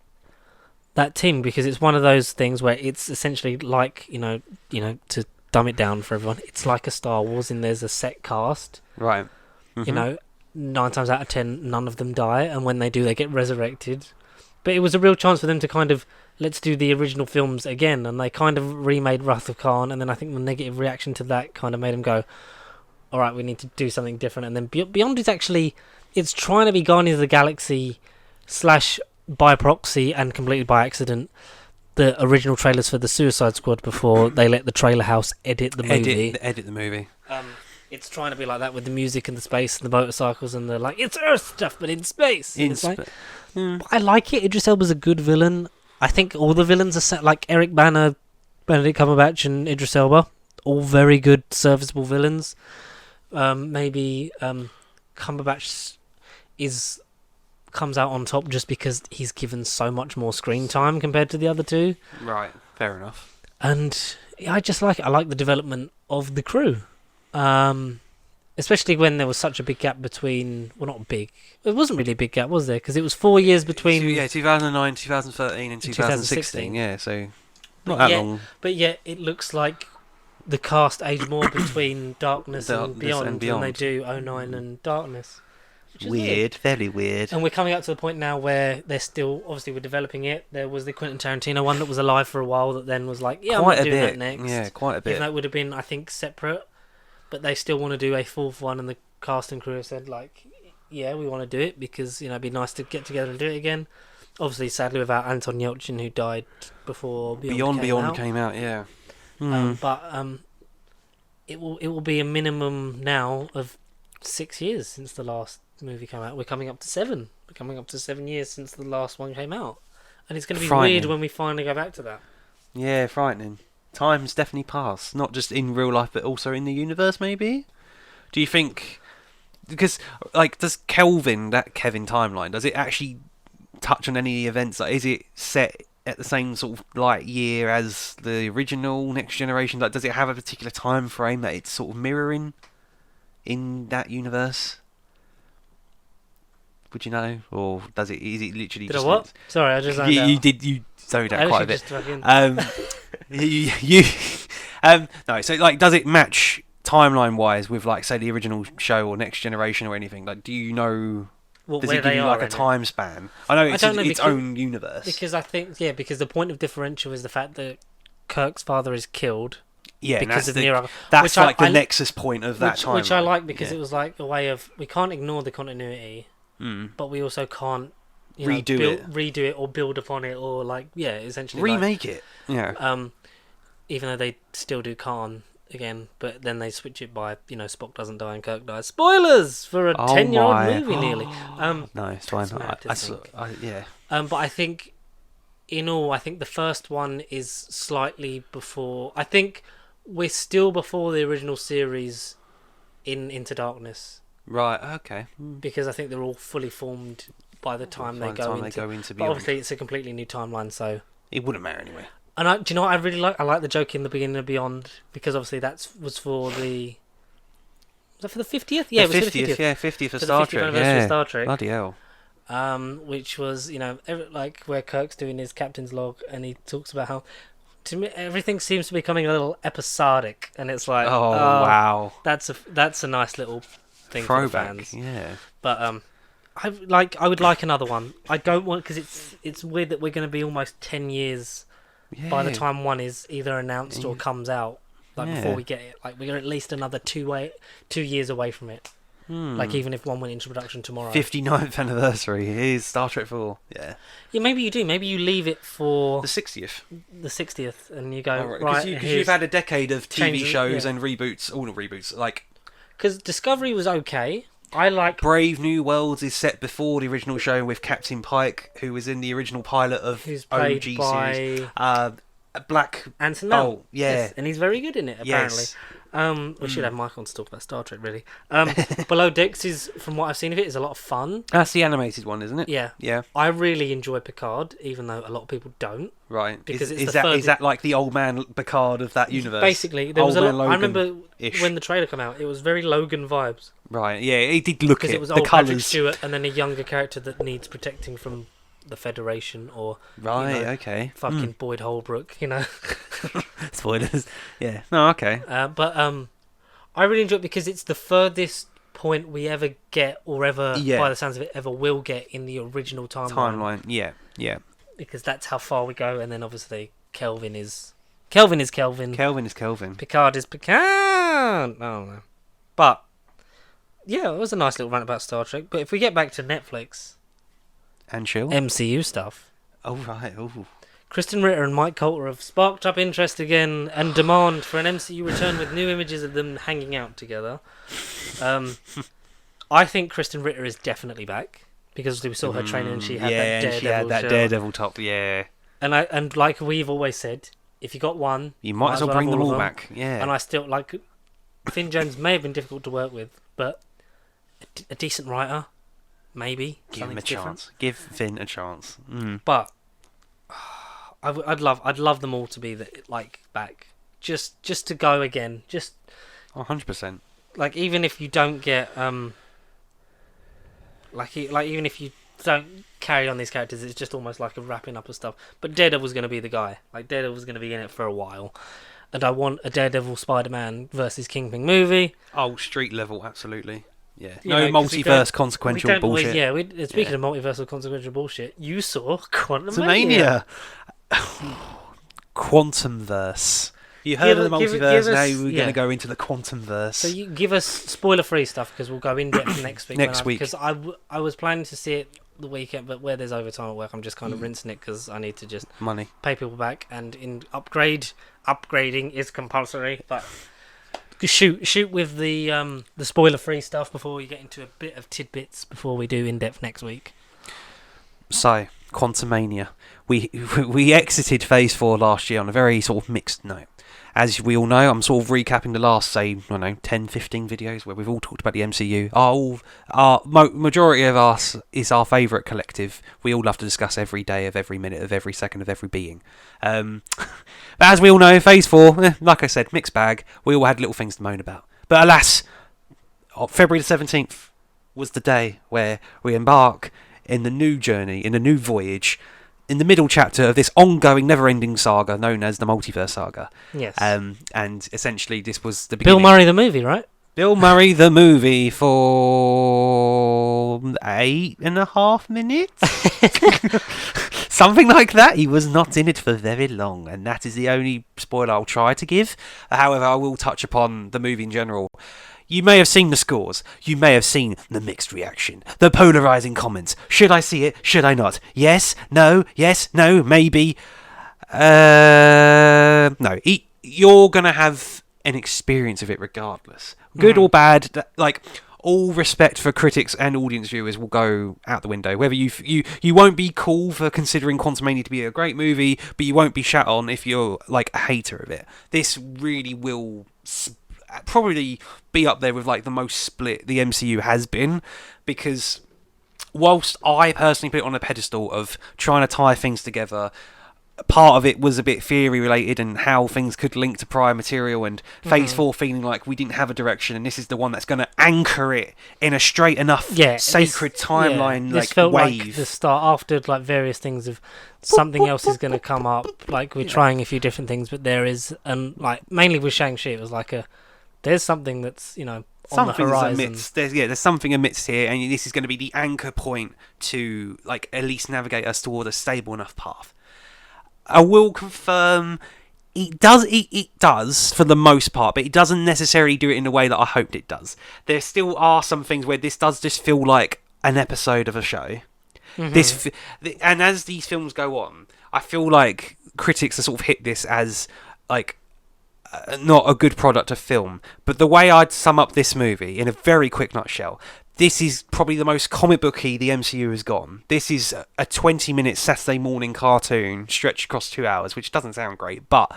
that team because it's one of those things where it's essentially like, to dumb it down for everyone, it's like a Star Wars and there's a set cast. Right. You know, 9 times out of 10, none of them die, and when they do, they get resurrected. But it was a real chance for them to kind of, let's do the original films again, and they kind of remade Wrath of Khan, and then I think the negative reaction to that kind of made them go, all right, we need to do something different. And then Beyond is actually, it's trying to be Guardians of the Galaxy / by proxy and completely by accident the original trailers for the Suicide Squad before they let the trailer house edit the movie. Edit the movie. It's trying to be like that with the music and the space and the motorcycles and the it's Earth stuff but in space. But I like it. Idris Elba's a good villain. I think all the villains are set like Eric Bana, Benedict Cumberbatch, and Idris Elba, all very good, serviceable villains. Maybe Cumberbatch comes out on top just because he's given so much more screen time compared to the other two. Right, fair enough. And I just like it. I like the development of the crew. Especially when there was such a big gap between... Well, not big. It wasn't really a big gap, was there? Because it was 4 years between... 2009, 2013 and 2016. Yeah, so not that long. But yet it looks like the cast aged more between Darkness and Beyond than they do '09 and Darkness. Weird, very weird. And we're coming up to the point now where they're still... Obviously, we're developing it. There was the Quentin Tarantino one that was alive for a while that then was like, yeah, quite I'm not doing bit. that next. Yeah, quite a bit. Even though it would have been, I think, separate. But they still want to do a fourth one, and the cast and crew have said, like, yeah, we want to do it because, it'd be nice to get together and do it again. Obviously, sadly, without Anton Yelchin, who died before Beyond came out, yeah. But it will be a minimum now of 6 years since the last movie came out. We're coming up to 7. We're coming up to 7 years since the last one came out. And it's going to be weird when we finally go back to that. Yeah, frightening. Time's definitely passed, not just in real life, but also in the universe, maybe? Do you think... Because, does that Kevin timeline, does it actually touch on any events? Like, is it set at the same sort of like year as the original Next Generation? Like, does it have a particular time frame that it's sort of mirroring in that universe? Would you know, or does it? Is it literally Did just I what? Sorry, I just zoned out. You zoned I out quite a literally bit. just fucking... You no. So like, does it match timeline wise with like say the original show or Next Generation or anything? Like, do you know? Well, Does where it give they you are like a in it. time span? I know it's don't know, its because- own universe. Because I think, because the point of differential is the fact that Kirk's father is killed Yeah, and because that's of Nero. that's which I- like the I- nexus point of that time. Which I like because it was like a way of, we can't ignore the continuity, Mm. but we also can't redo it or build upon it or like, essentially Remake it. Yeah. even though they still do Khan again, but then they switch it by, Spock doesn't die and Kirk dies. Spoilers for a 10-year-old my. movie nearly. No, it's fine. it's mad to think. Yeah. But I think, in all, I think the first one is slightly before. I think we're still before the original series in Into Darkness, Right. Okay. because I think they're all fully formed by the time they go into. But But obviously, it's a completely new timeline, so. it wouldn't matter anyway. And do you know what I really like? I like the joke in the beginning of Beyond, because obviously was for the. Was that for the 50th? Yeah, it was for the 50th. Yeah, 50th For of the Star 50th Trek. anniversary Yeah. of Star Trek. Bloody hell. Which was, like where Kirk's doing his captain's log, and he talks about how, to me, everything seems to be becoming a little episodic, and it's like, Oh wow. that's a nice little thing for the Throwback. fans. Yeah. But I would like another one. I don't want, because it's weird that we're going to be almost 10 years Yeah. by the time one is either announced or comes out. Like before Yeah. we get it, like we're at least another 2 years away from it. Like even if one went into production tomorrow. 59th anniversary is Star Trek 4. Yeah. Yeah, maybe you do. Maybe you leave it for The 60th. the 60th, and you go Because you've had a decade of TV changes, shows yeah. and reboots, all not reboots, like because Discovery was okay. I like Brave New Worlds is set before the original show with Captain Pike, who was in the original pilot of who's OG played by series. Black. Anson Mount. Oh, yeah. Yes, and he's very good in it. Apparently, Yes. we should have Mike on to talk about Star Trek. Really, Below Decks is, from what I've seen of it, is a lot of fun. That's the animated one, isn't it? Yeah, Yeah. I really enjoy Picard, even though a lot of people don't. Right. Because is, it's is the that furthest- is that like the old man Picard of that universe? Basically, there was Old a Man lot. I remember Logan-ish. when the trailer came out, it was very Logan vibes. Right. Yeah. It did look Because it. it was The old Patrick colours. Stewart and then a younger character that needs protecting from the Federation or Right. know, Okay. fucking Boyd Holbrook, Spoilers. Yeah. No. Okay. But I really enjoy it because it's the furthest point we ever get, or ever, Yeah. by the sounds of it, ever will get in the original timeline. Yeah. Yeah. Because that's how far we go, and then obviously Kelvin is Kelvin. Kelvin is Kelvin. Picard is Picard. I don't know. But yeah, it was a nice little rant about Star Trek. But if we get back to Netflix And chill. MCU stuff, Oh right. Oh. Kristen Ritter and Mike Coulter have sparked up interest again and demand for an MCU return with new images of them hanging out together. I think Kristen Ritter is definitely back because we saw her training and she had that Daredevil and she had that shirt. Daredevil top. Yeah. And like we've always said, if you got one, You might as well have bring them all of back. Yeah. And I still like Finn Jones may have been difficult to work with, but a decent writer, maybe Give him a something different. chance. Give Finn a chance. But I'd love them all to be back, just to go again. Just 100%. like even if you don't get even if you don't carry on these characters, it's just almost like a wrapping up of stuff. But Daredevil's going to be the guy. Like Daredevil's going to be in it for a while, and I want a Daredevil Spider-Man versus Kingpin movie. Oh, street level, absolutely. Yeah. You No know, 'cause we multiverse don't- consequential we don't always- bullshit. Speaking of multiversal consequential bullshit, you saw Quantumania. Quantumverse. You heard of the Give multiverse, now us- we're yeah. going to go into the Quantumverse. So you give us spoiler-free stuff because we'll go in depth next week. Next week. Because I was planning to see it the weekend, but where there's overtime at work, I'm just kind of rinsing it because I need to just Money. pay people back. And upgrading is compulsory. But shoot with the spoiler-free stuff before we get into a bit of tidbits before we do in depth next week. So, Quantumania. We exited Phase 4 last year on a very sort of mixed note. as we all know, I'm sort of recapping the last, say, I don't know, 10, 15 videos where we've all talked about the MCU. Majority of us is our favourite collective. We all love to discuss every day of every minute of every second of every being. But as we all know, Phase 4, like I said, mixed bag. We all had little things to moan about. But alas, February the 17th was the day where we embark in the new journey, in the new voyage, in the middle chapter of this ongoing, never-ending saga known as the Multiverse Saga. Yes. And essentially, this was the beginning. Bill Murray the movie, right? Bill Murray the movie for 8.5 minutes? Something like that. He was not in it for very long, and that is the only spoiler I'll try to give. However, I will touch upon the movie in general. You may have seen the scores. You may have seen the mixed reaction, the polarising comments. Should I see it? Should I not? Yes? No? Yes? No? Maybe? No. You're going to have an experience of it regardless. Good or bad, like, all respect for critics and audience viewers will go out the window. Whether you won't be cool for considering Quantumania to be a great movie, but you won't be shat on if you're, like, a hater of it. This really will probably be up there with like the most split the MCU has been, because whilst I personally put it on a pedestal of trying to tie things together, part of it was a bit theory related and how things could link to prior material, and Phase 4 feeling like we didn't have a direction, and this is the one that's going to anchor it in a straight enough sacred timeline. This felt like the start after like various things of something else is going to come up, like we're trying a few different things, but there is, and like mainly with Shang-Chi it was like there's something that's, you know, on the horizon. There's something amidst here, and this is going to be the anchor point to, like, at least navigate us toward a stable enough path. I will confirm it does for the most part, but it doesn't necessarily do it in the way that I hoped it does. There still are some things where this does just feel like an episode of a show. And as these films go on, I feel like critics have sort of hit this as, like, not a good product of film. But the way I'd sum up this movie in a very quick nutshell, this is probably the most comic booky the MCU has gone. This is a 20-minute Saturday morning cartoon stretched across 2 hours, which doesn't sound great, but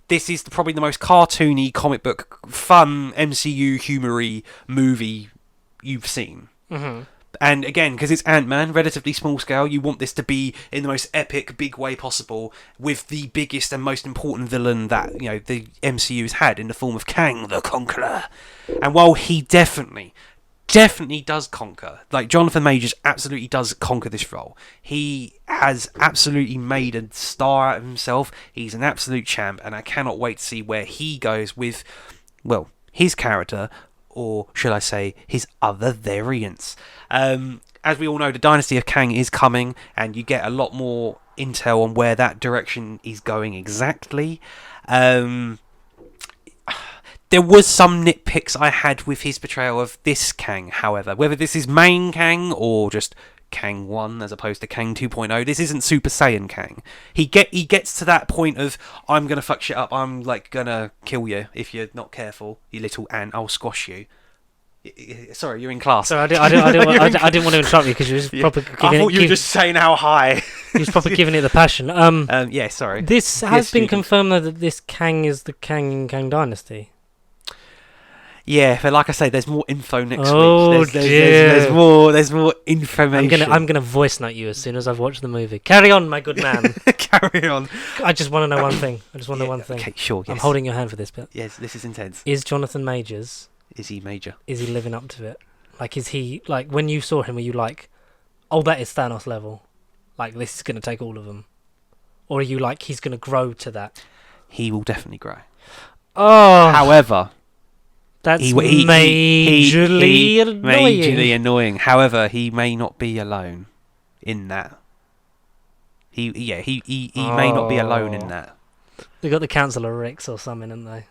this is probably the most cartoony, comic book, fun, MCU humory movie you've seen. And again, because it's Ant-Man, relatively small scale, you want this to be in the most epic, big way possible, with the biggest and most important villain that, you know, the MCU's had in the form of Kang the Conqueror. And while he definitely does conquer, like, Jonathan Majors absolutely does conquer this role. He has absolutely made a star out of himself. He's an absolute champ, and I cannot wait to see where he goes with, well, his character, or should I say, his other variants. As we all know, the Dynasty of Kang is coming, and you get a lot more intel on where that direction is going exactly. There was some nitpicks I had with his portrayal of this Kang, however. Whether this is main Kang or just Kang 1 as opposed to Kang 2.0, this isn't Super Saiyan Kang. He gets to that point of, I'm going to fuck shit up, I'm like going to kill you if you're not careful, you little ant, I'll squash you. Sorry, you're in class. Sorry, I didn't want to interrupt you because you was probably giving I thought you were just saying how high. You was probably giving it the passion. Yeah, sorry. This has been confirmed though that this Kang is the Kang in Kang Dynasty. Yeah, but like I say, there's more info next week. There's more information. I'm gonna voice note you as soon as I've watched the movie. Carry on, my good man. Carry on. I just want to know one thing. Okay, sure. Yes. I'm holding your hand for this bit. Yes, this is intense. Is Jonathan Majors? Is he major? Is he living up to it? Like, is he, like, when you saw him, were you like, oh, that is Thanos level? Like, this is going to take all of them? Or are you like, he's going to grow to that? He will definitely grow. Oh. However, that's majorly annoying. However, he may not be alone in that. He may not be alone in that. They got the Council of Ricks or something, haven't they?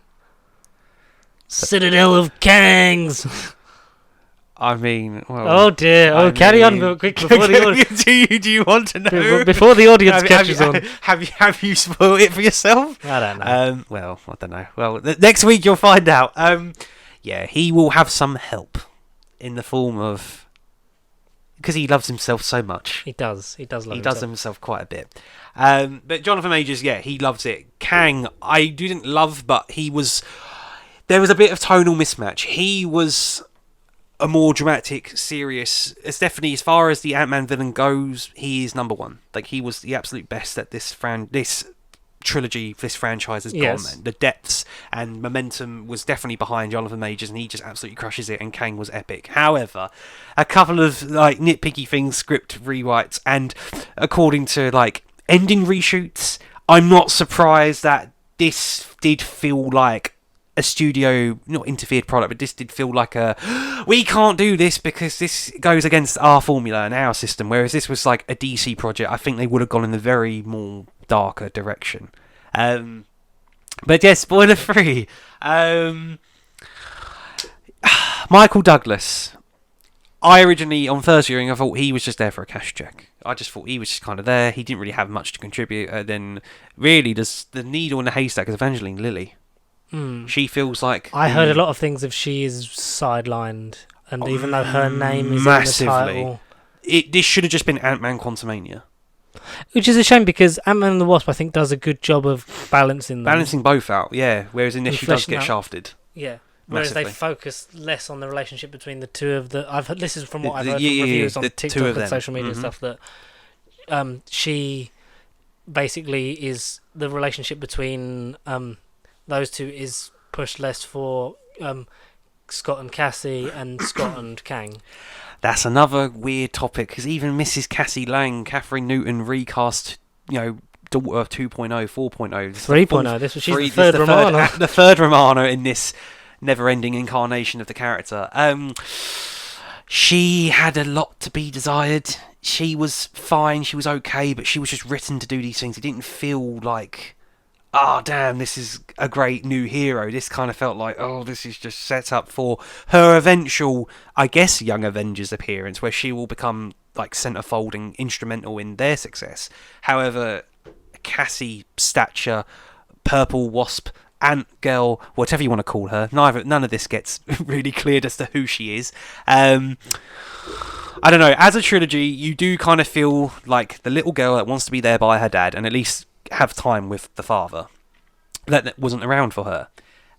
Citadel of Kangs. I mean, well, oh dear! Carry on real quick before the audience. do you want to know? Before the audience catches on, have you spoiled it for yourself? I don't know. Well, I don't know. Well, next week you'll find out. Yeah, he will have some help in the form of because he loves himself so much. He does. He does love He himself. does himself quite a bit. But Jonathan Majors, yeah, he loves it. Kang, I didn't love, but there was a bit of tonal mismatch. He was a more dramatic, serious. It's definitely, as far as the Ant-Man villain goes, he is number one. Like, he was the absolute best at this trilogy, this franchise has gone. Man. The depths and momentum was definitely behind Jonathan Majors, and he just absolutely crushes it. And Kang was epic. However, a couple of like nitpicky things, script rewrites, and according to like ending reshoots, I'm not surprised that this did feel like a studio, not interfered product, but this did feel like we can't do this because this goes against our formula and our system. Whereas this was like a DC project, I think they would have gone in the very more darker direction. But yeah, spoiler free. Michael Douglas. I originally, on first viewing, I thought he was just there for a cash check. I just thought he was just kind of there. He didn't really have much to contribute. And then, really, the needle in the haystack is Evangeline Lilly. She feels like... I heard a lot of things if she is sidelined, and even though her name is massively. in the title... This should have just been Ant-Man Quantumania. Which is a shame, because Ant-Man and the Wasp, I think, does a good job of balancing them. Balancing both out, yeah. Whereas in this, she does get shafted. Yeah. Whereas Massively. they focus less on the relationship between the two of the... This is from what I've heard from reviews on TikTok and social media stuff, that she basically is... The relationship between... those two is pushed less for Scott and Cassie and Scott and Kang. That's another weird topic, because even Mrs. Cassie Lang, Catherine Newton, recast, daughter 2.0, 4.0. 3.0, this was the third Romana. The third Romana in this never-ending incarnation of the character. She had a lot to be desired. She was fine, she was okay, but she was just written to do these things. It didn't feel like... damn, this is a great new hero. This kind of felt like, this is just set up for her eventual, I guess, Young Avengers appearance, where she will become, like, centerfold and instrumental in their success. However, Cassie, Stature, Purple Wasp, Ant Girl, whatever you want to call her, none of this gets really cleared as to who she is. I don't know, as a trilogy, you do kind of feel like the little girl that wants to be there by her dad, and at least have time with the father that wasn't around for her,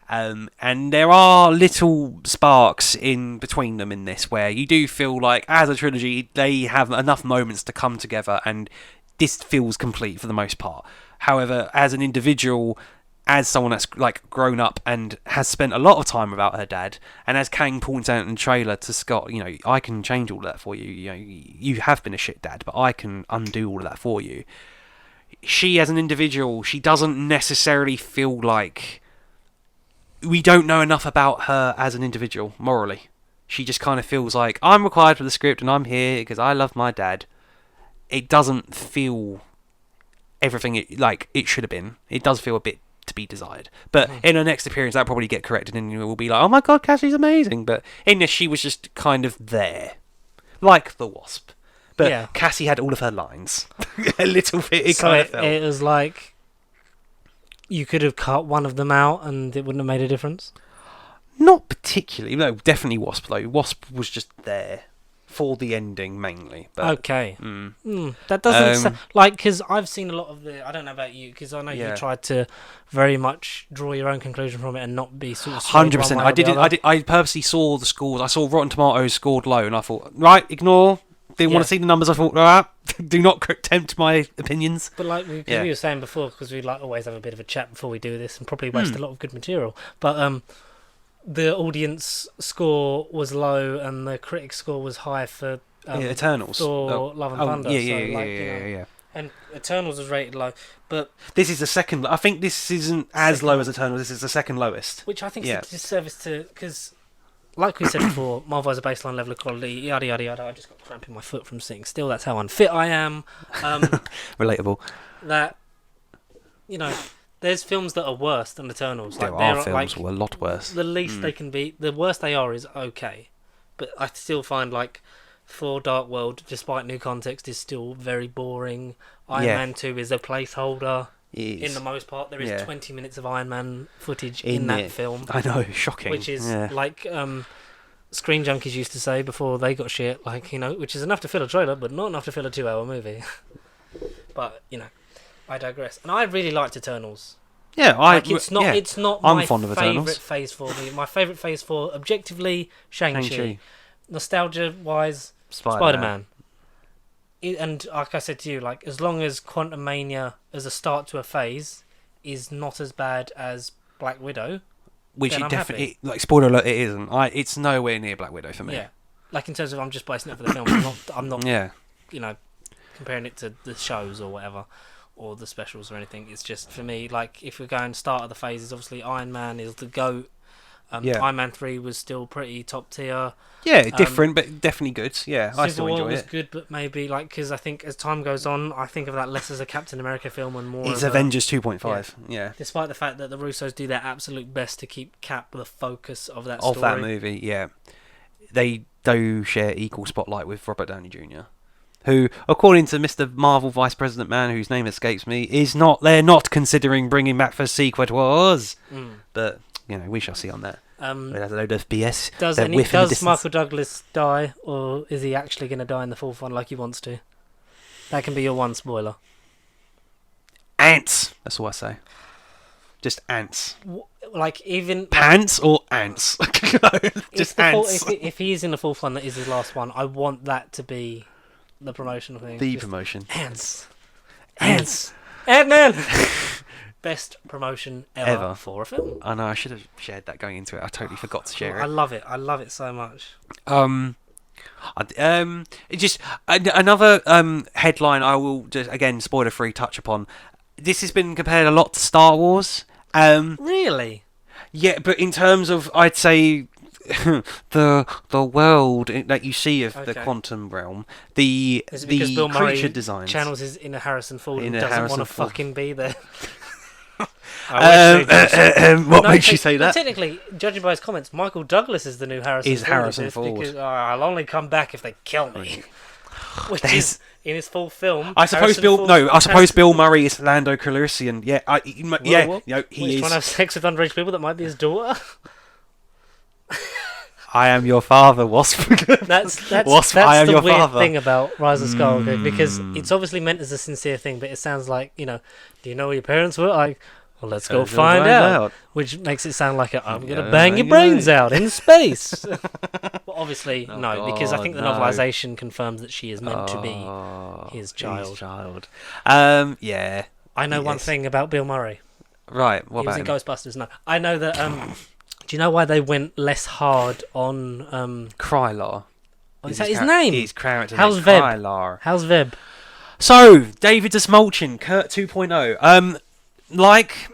and there are little sparks in between them in this where you do feel like as a trilogy they have enough moments to come together, and this feels complete for the most part. However, as an individual, as someone that's like grown up and has spent a lot of time without her dad, and as Kang points out in the trailer to Scott, I can change all that for you. You have been a shit dad, but I can undo all of that for you. She, as an individual, she doesn't necessarily feel like... We don't know enough about her as an individual, morally. She just kind of feels like, I'm required for the script and I'm here because I love my dad. It doesn't feel everything it should have been. It does feel a bit to be desired. But in her next appearance, that'll probably get corrected and we'll be like, oh my god, Cassie's amazing. But in this, she was just kind of there. Like the Wasp. But yeah. Cassie had all of her lines. A little bit. It was like you could have cut one of them out and it wouldn't have made a difference? Not particularly. No, definitely Wasp, though. Wasp was just there for the ending, mainly. But, okay. That doesn't... because I've seen a lot of the... I don't know about you, because I know you tried to very much draw your own conclusion from it and not be sort of... 100%. I purposely saw the scores. I saw Rotten Tomatoes scored low, and I thought, right, ignore... Didn't want to see the numbers. I thought, do not tempt my opinions. But like we were saying before, because we always have a bit of a chat before we do this, and probably waste a lot of good material. But the audience score was low, and the critic score was high for Eternals, Thor: Love and Thunder. Yeah. And Eternals was rated low, but this is the second. I think this isn't as low as Eternals. This is the second lowest, which I think is a disservice to because. Like we said before, Marvel has a baseline level of quality, yada yada yada. I just got cramp in my foot from sitting still. That's how unfit I am. Relatable. That there's films that are worse than Eternals. There are films that are a lot worse. The least they can be, the worst they are is okay. But I still find Thor: Dark World, despite new context, is still very boring. Iron Man 2 is a placeholder. In the most part, there is 20 minutes of Iron Man footage in that film. I know, shocking. Which is Screen Junkies used to say before they got shit, like, which is enough to fill a trailer, but not enough to fill a 2-hour movie. But I digress. And I really liked Eternals. Yeah, It's not I'm my fond of Eternals. favourite Phase 4 movie. My favourite Phase 4, objectively, Shang-Chi. Nostalgia-wise, Spider-Man. And like I said to you, like, as long as Quantumania as a start to a phase is not as bad as Black Widow, which then it I'm definitely, happy. like, spoiler alert, it isn't. It's nowhere near Black Widow for me. Yeah. Like, in terms of I'm just basing it for the film. I'm not Yeah. comparing it to the shows or whatever, or the specials or anything. It's just, for me, like, if we're going start of the phases, obviously Iron Man is the GOAT. Iron Man 3 was still pretty top tier. Yeah, different, but definitely good. Yeah, I still Civil War enjoy was it. good, but maybe, like, because I think as time goes on, I think of that less as a Captain America film and more It's as Avengers 2.5. Yeah. Despite the fact that the Russos do their absolute best to keep Cap the focus of that Of story. that movie, yeah. They do share equal spotlight with Robert Downey Jr., who, according to Mr. Marvel Vice President Man, whose name escapes me, they're not considering bringing back for Secret Wars. But, we shall see on that. That's a load of BS. Does Michael Douglas die, or is he actually going to die in the fourth one like he wants to? That can be your one spoiler. Ants! That's all I say. Just ants. Like, even... Pants or ants? Just ants. If he is in the fourth one that is his last one, I want that to be the promotional thing. The promotion. Ants. Ant-Man! Best promotion ever for a film. I know, I should have shared that going into it. I totally forgot to share it. I love it. I love it so much. It just another headline I will just, again, spoiler free, touch upon. This has been compared a lot to Star Wars. Really? Yeah, but in terms of, I'd say, the world that you see of the quantum realm, the Bill Murray creature designs, channels his inner Harrison Ford and doesn't want to fucking be there. What makes you say that? Technically, judging by his comments, Michael Douglas is the new Harrison Ford. Because I'll only come back if they kill me. Which is in his full film. I suppose Bill Murray is Lando Calrissian. Yeah, he is trying to have sex with underage people that might be his daughter. I am your father, Wasp. That's Wasp, I am the your weird father. thing about Rise of Skywalker, because it's obviously meant as a sincere thing, but it sounds like, do you know where your parents were? Like, well, let's go find out. Which makes it sound like I'm going to bang your brains out in space. But obviously, no, because I think the novelisation confirms that she is meant to be his child. Yeah. I know one thing about Bill Murray. Right, what about him? him? He was in Ghostbusters, no. I know that... do you know why they went less hard on... Krylar. Is that his name? His character How's name, Veb? Krylar. How's Veb? So, David Desmulchin, Kurt 2.0. Like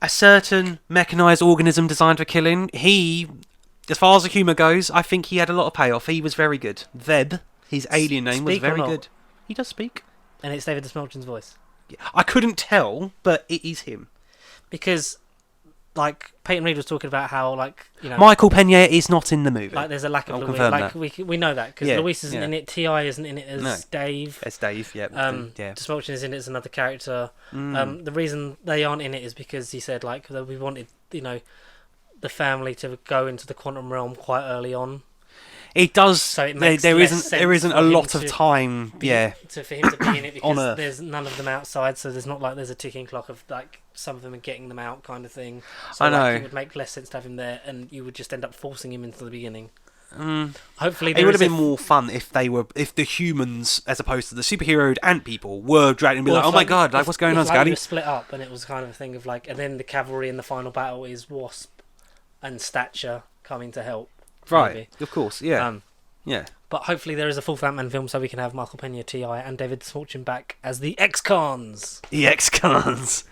a certain mechanised organism designed for killing, he, as far as the humour goes, I think he had a lot of payoff. He was very good. Veb, his alien name, was very good. He does speak. And it's David Desmulchin's voice. I couldn't tell, but it is him. Because, like, Peyton Reed was talking about how, like, Michael Pena is not in the movie. Like, there's a lack of I'll Luis. confirm Like, that. we know that, because Luis isn't in it, T.I. isn't in it as Dave. It's Dave, yeah. Desmulchin is in it as another character. The reason they aren't in it is because he said, like, that we wanted, the family to go into the quantum realm quite early on. It does. So it makes there isn't a lot of time. For him to be in it, because there's none of them outside, so there's not like there's a ticking clock of like some of them are getting them out kind of thing. So I know. It would make less sense to have him there, and you would just end up forcing him into the beginning. Hopefully, it would have been more fun if the humans, as opposed to the superheroed ant people, were dragged and be like, oh my god, like what's going on, Scotty? They were split up, and it was kind of a thing of like, and then the cavalry in the final battle is Wasp and Stature coming to help. Right, maybe. Of course, yeah. Yeah. But hopefully there is a full Ant-Man film so we can have Michael Pena, T.I. and David Desmulchin back as the X-Cons. The X-Cons.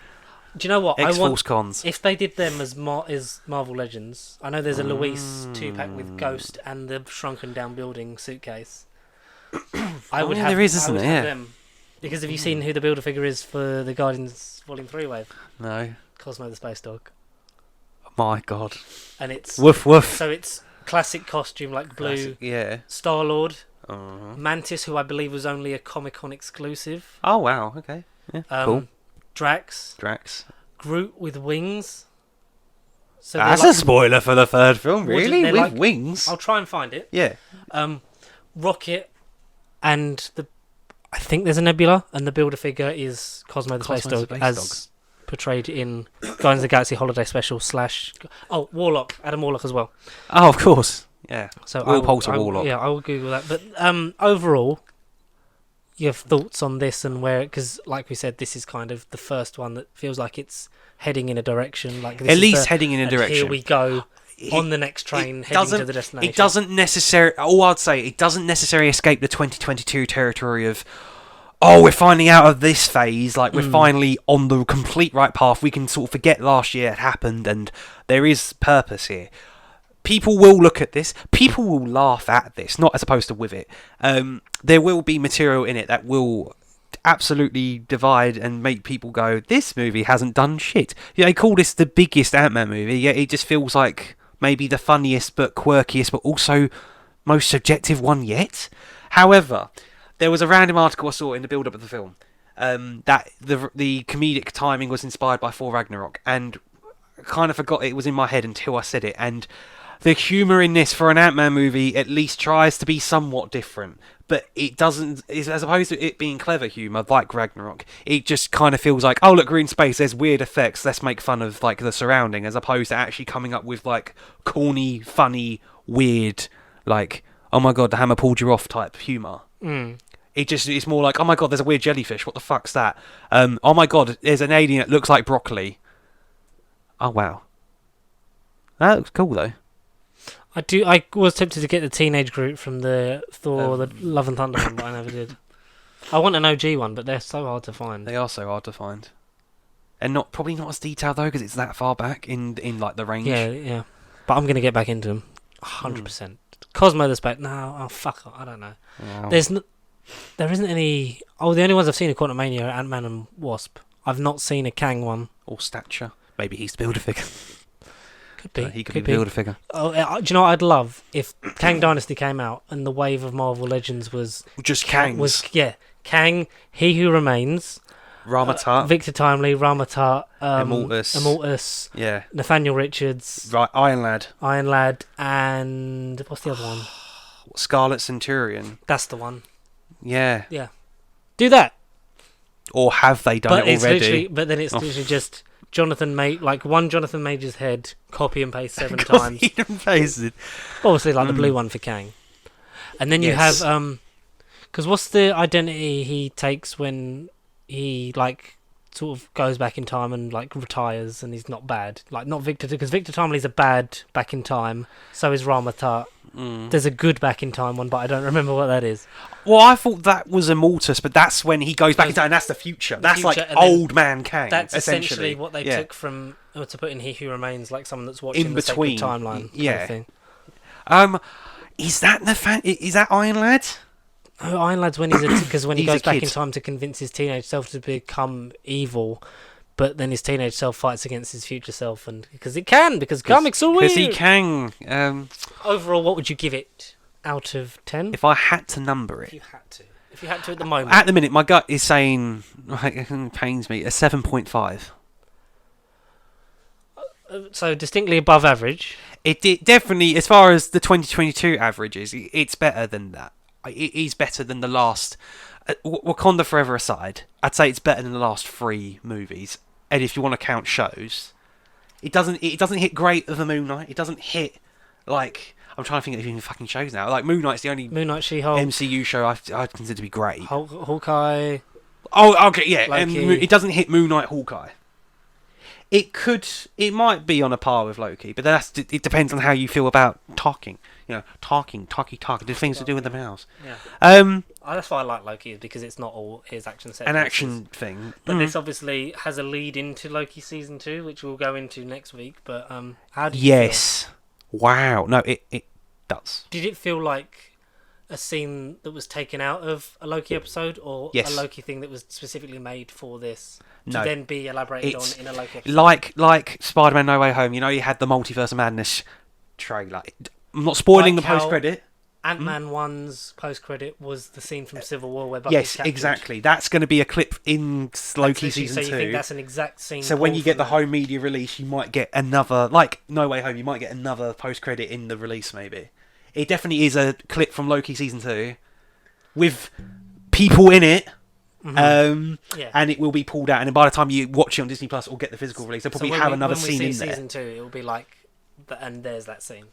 Do you know what? X-Force Cons. If they did them as Marvel Legends, I know there's a Luis 2-pack with Ghost and the shrunken down building suitcase. I would have, there is, isn't there? Them. Because have you seen who the Builder-Figure is for the Guardians Volume 3 wave? No. Cosmo the Space Dog. My god. And it's... Woof woof. So it's classic costume, like blue. Yeah. Star-Lord. Mantis, who I believe was only a Comic-Con exclusive. Oh, wow. Okay. Yeah, cool. Drax. Drax. Groot with wings. So they're That's like, a spoiler for the third film, What do- really? they're With like- wings. I'll try and find it. Yeah. Rocket and I think there's a nebula, and the builder figure is Cosmo the Space Cosmo the Dog, Space as portrayed in Guardians of the Galaxy Holiday Special / Warlock, Adam Warlock as well. Oh, of course. Yeah. So Will Poulter Warlock. Yeah, I will Google that. But overall, you have thoughts on this and where? Because, like we said, this is kind of the first one that feels like it's heading in a direction. Like this At is least heading in a and direction. Here we go It- on the next train, it heading doesn't- to the destination. It doesn't necessarily. All I'd say, it doesn't necessarily escape the 2022 territory of, oh, we're finally out of this phase. Like we're finally on the complete right path. We can sort of forget last year had happened, and there is purpose here. People will look at this. People will laugh at this, not as opposed to with it. There will be material in it that will absolutely divide and make people go, this movie hasn't done shit. Yeah, they call this the biggest Ant-Man movie, yet it just feels like maybe the funniest but quirkiest but also most subjective one yet. However, there was a random article I saw in the build-up of the film that the comedic timing was inspired by Thor Ragnarok, and I kind of forgot it was in my head until I said it. And the humour in this for an Ant-Man movie at least tries to be somewhat different, but it doesn't. As opposed to it being clever humour like Ragnarok, it just kind of feels like, oh look, we're in space, there's weird effects, let's make fun of like the surrounding, as opposed to actually coming up with like corny, funny, weird, like, oh my god, the hammer pulled you off type humour. It's more like, oh my god, there's a weird jellyfish, what the fuck's that? Oh my god, there's an alien that looks like broccoli. Oh wow, that looks cool though. I was tempted to get the teenage group from the Thor, the Love and Thunder one, but I never did. I want an OG one, but they're so hard to find. They are so hard to find, and probably not as detailed though, because it's that far back in like the range. Yeah. But I'm gonna get back into them, 100%. Cosmo the Space. No, oh fuck, I don't know. Wow. There isn't any. Oh, the only ones I've seen are Quantumania, Ant-Man and Wasp. I've not seen a Kang one. Or stature. Maybe he's the Build-A-Figure. Could be. He could be the Build-A-Figure. Oh, do you know what I'd love if Kang Dynasty came out and the wave of Marvel Legends was Just Kangs. Kang, He Who Remains, Ramatart. Victor Timely, Ramatart, Immortus. Yeah. Nathaniel Richards, Right, Iron Lad. Iron Lad, and what's the other one? Scarlet Centurion. That's the one. Yeah. Yeah, do that. Or have they done it already? But then it's literally just Jonathan Jonathan Major's head, copy and paste 7 times. Copy and pasted. Obviously, like the blue one for Kang. And then you Yes. have because what's the identity he takes when he like sort of goes back in time and like retires and he's not bad, like not Victor, because Victor Timely's a bad back in time. So is Ramatart. There's a good back in time one, but I don't remember what that is. Well, I thought that was Immortus, but that's when he goes back in time, and that's the future. That's future, like and then old man Kang. That's essentially essentially what they took from to put in He Who Remains, like someone that's watching In the sacred between, timeline. yeah. Kind of thing. Is that is that Iron Lad? Oh, Iron Lad's when because when he He's a goes back in kid. time to convince his teenage self to become evil, but then his teenage self fights against his future self, and because comics are weird. Because he Kang. Overall, what would you give it out of 10? If I had to number it, If you had to at the moment. at the minute, my gut is saying, like, it pains me, a 7.5. So distinctly above average. It definitely, as far as the 2022 average is, it's better than that. It is better than the last. Wakanda Forever aside, I'd say it's better than the last 3 movies. And if you want to count shows, it doesn't hit great of the Moon Knight. It doesn't hit like, I'm trying to think of even fucking shows now. Like Moon Knight's the only Moon Knight, She-Hulk, MCU show I'd consider to be great. Hawkeye. Oh, okay, yeah. Loki. It doesn't hit Moon Knight, Hawkeye. It might be on a par with Loki, but it depends on how you feel about talking. You know, talking, the things to do with the mouse. Yeah. That's why I like Loki, is because it's not all his action set. An action thing. But this obviously has a lead into Loki season 2, which we'll go into next week. But how did you Yes. Wow. No, it does. Did it feel like a scene that was taken out of a Loki episode, or Yes. a Loki thing that was specifically made for this to No. then be elaborated on It's in a Loki episode? like Spider-Man No Way Home. You know, you had the Multiverse of Madness trailer. I'm not spoiling Like the how- post-credit. Ant-Man 1's post-credit was the scene from Civil War where Bucky's Yes, captured. exactly. That's going to be a clip in Loki season 2. So you think that's an exact scene? So when you get the home, home media release, you might get another, like No Way Home, you might get another post-credit in the release, maybe. It definitely is a clip from Loki season 2 with people in it, and it will be pulled out. And then by the time you watch it on Disney Plus or get the physical release, they'll probably have another scene in there. Season 2, it will be like, and there's that scene.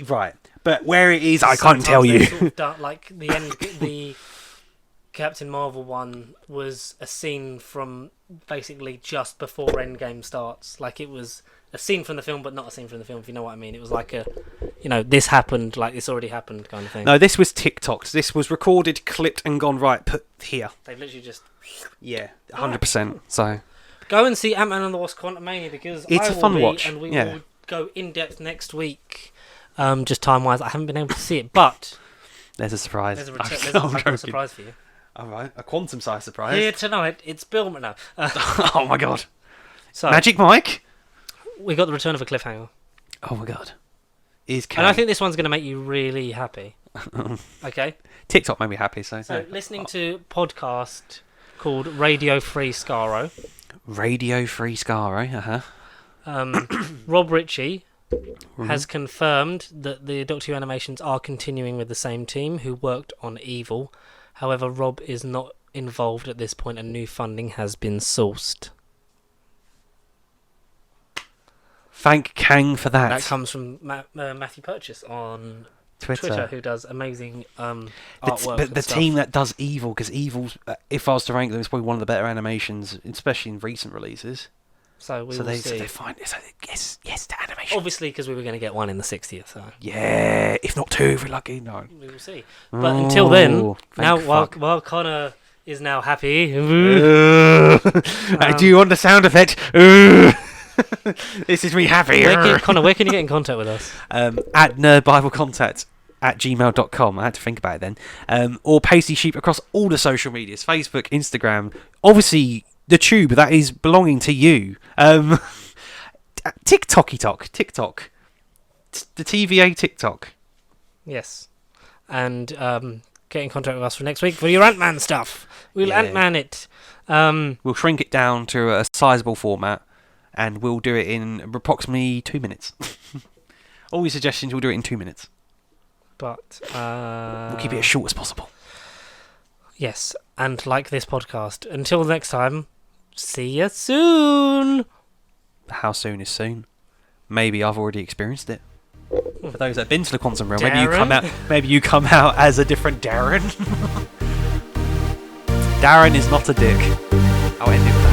Right, but where it is, I can't tell you. Sort of done, like the Captain Marvel one was a scene from basically just before Endgame starts. Like it was a scene from the film, but not a scene from the film. If you know what I mean, it was like this happened, like this already happened kind of thing. No, this was TikToks. This was recorded, clipped, and gone right. Put here. They've literally just 100%. So go and see Ant-Man and the Wasp: Quantumania because it's a fun watch, and we will go in depth next week. Just time-wise, I haven't been able to see it, but there's a surprise. There's a surprise for you. All right, a quantum-sized surprise. Here tonight, it's Bill. No. Oh my god! So Magic Mike. We got the return of a cliffhanger. Oh my god! And I think this one's going to make you really happy. Okay. TikTok made me happy. So listening to podcast called Radio Free Scaro. Radio Free Scaro. Rob Ritchie has confirmed that the Doctor Who animations are continuing with the same team who worked on Evil. However, Rob is not involved at this point and new funding has been sourced. Thank Kang for that. That comes from Matthew Purchase on Twitter, who does amazing artwork. But the team that does Evil, because Evil's, if I was to rank them, it's probably one of the better animations, especially in recent releases. So we will see. So they find yes to animation. Obviously, because we were going to get one in the 60th. So. Yeah, if not two, if we're lucky. No, we will see. But until then, now fuck. while Connor is now happy, do you want the sound effect? This is me happy. Connor, where can you get in contact with us? At nerdbiblecontact@gmail.com. I had to think about it then. Or Pasty Sheep across all the social medias: Facebook, Instagram, obviously the tube that is belonging to you. TikTok, the TVA TikTok. Yes, and get in contact with us for next week for your Ant-Man stuff. We'll Ant-Man it. We'll shrink it down to a sizable format, and we'll do it in approximately 2 minutes. All your suggestions, we'll do it in 2 minutes. But we'll keep it as short as possible. Yes, and like this podcast. Until next time, see you soon. How soon is soon? Maybe I've already experienced it. For those that have been to the quantum realm, Darren? maybe you come out as a different Darren. Darren is not a dick. I'll end it with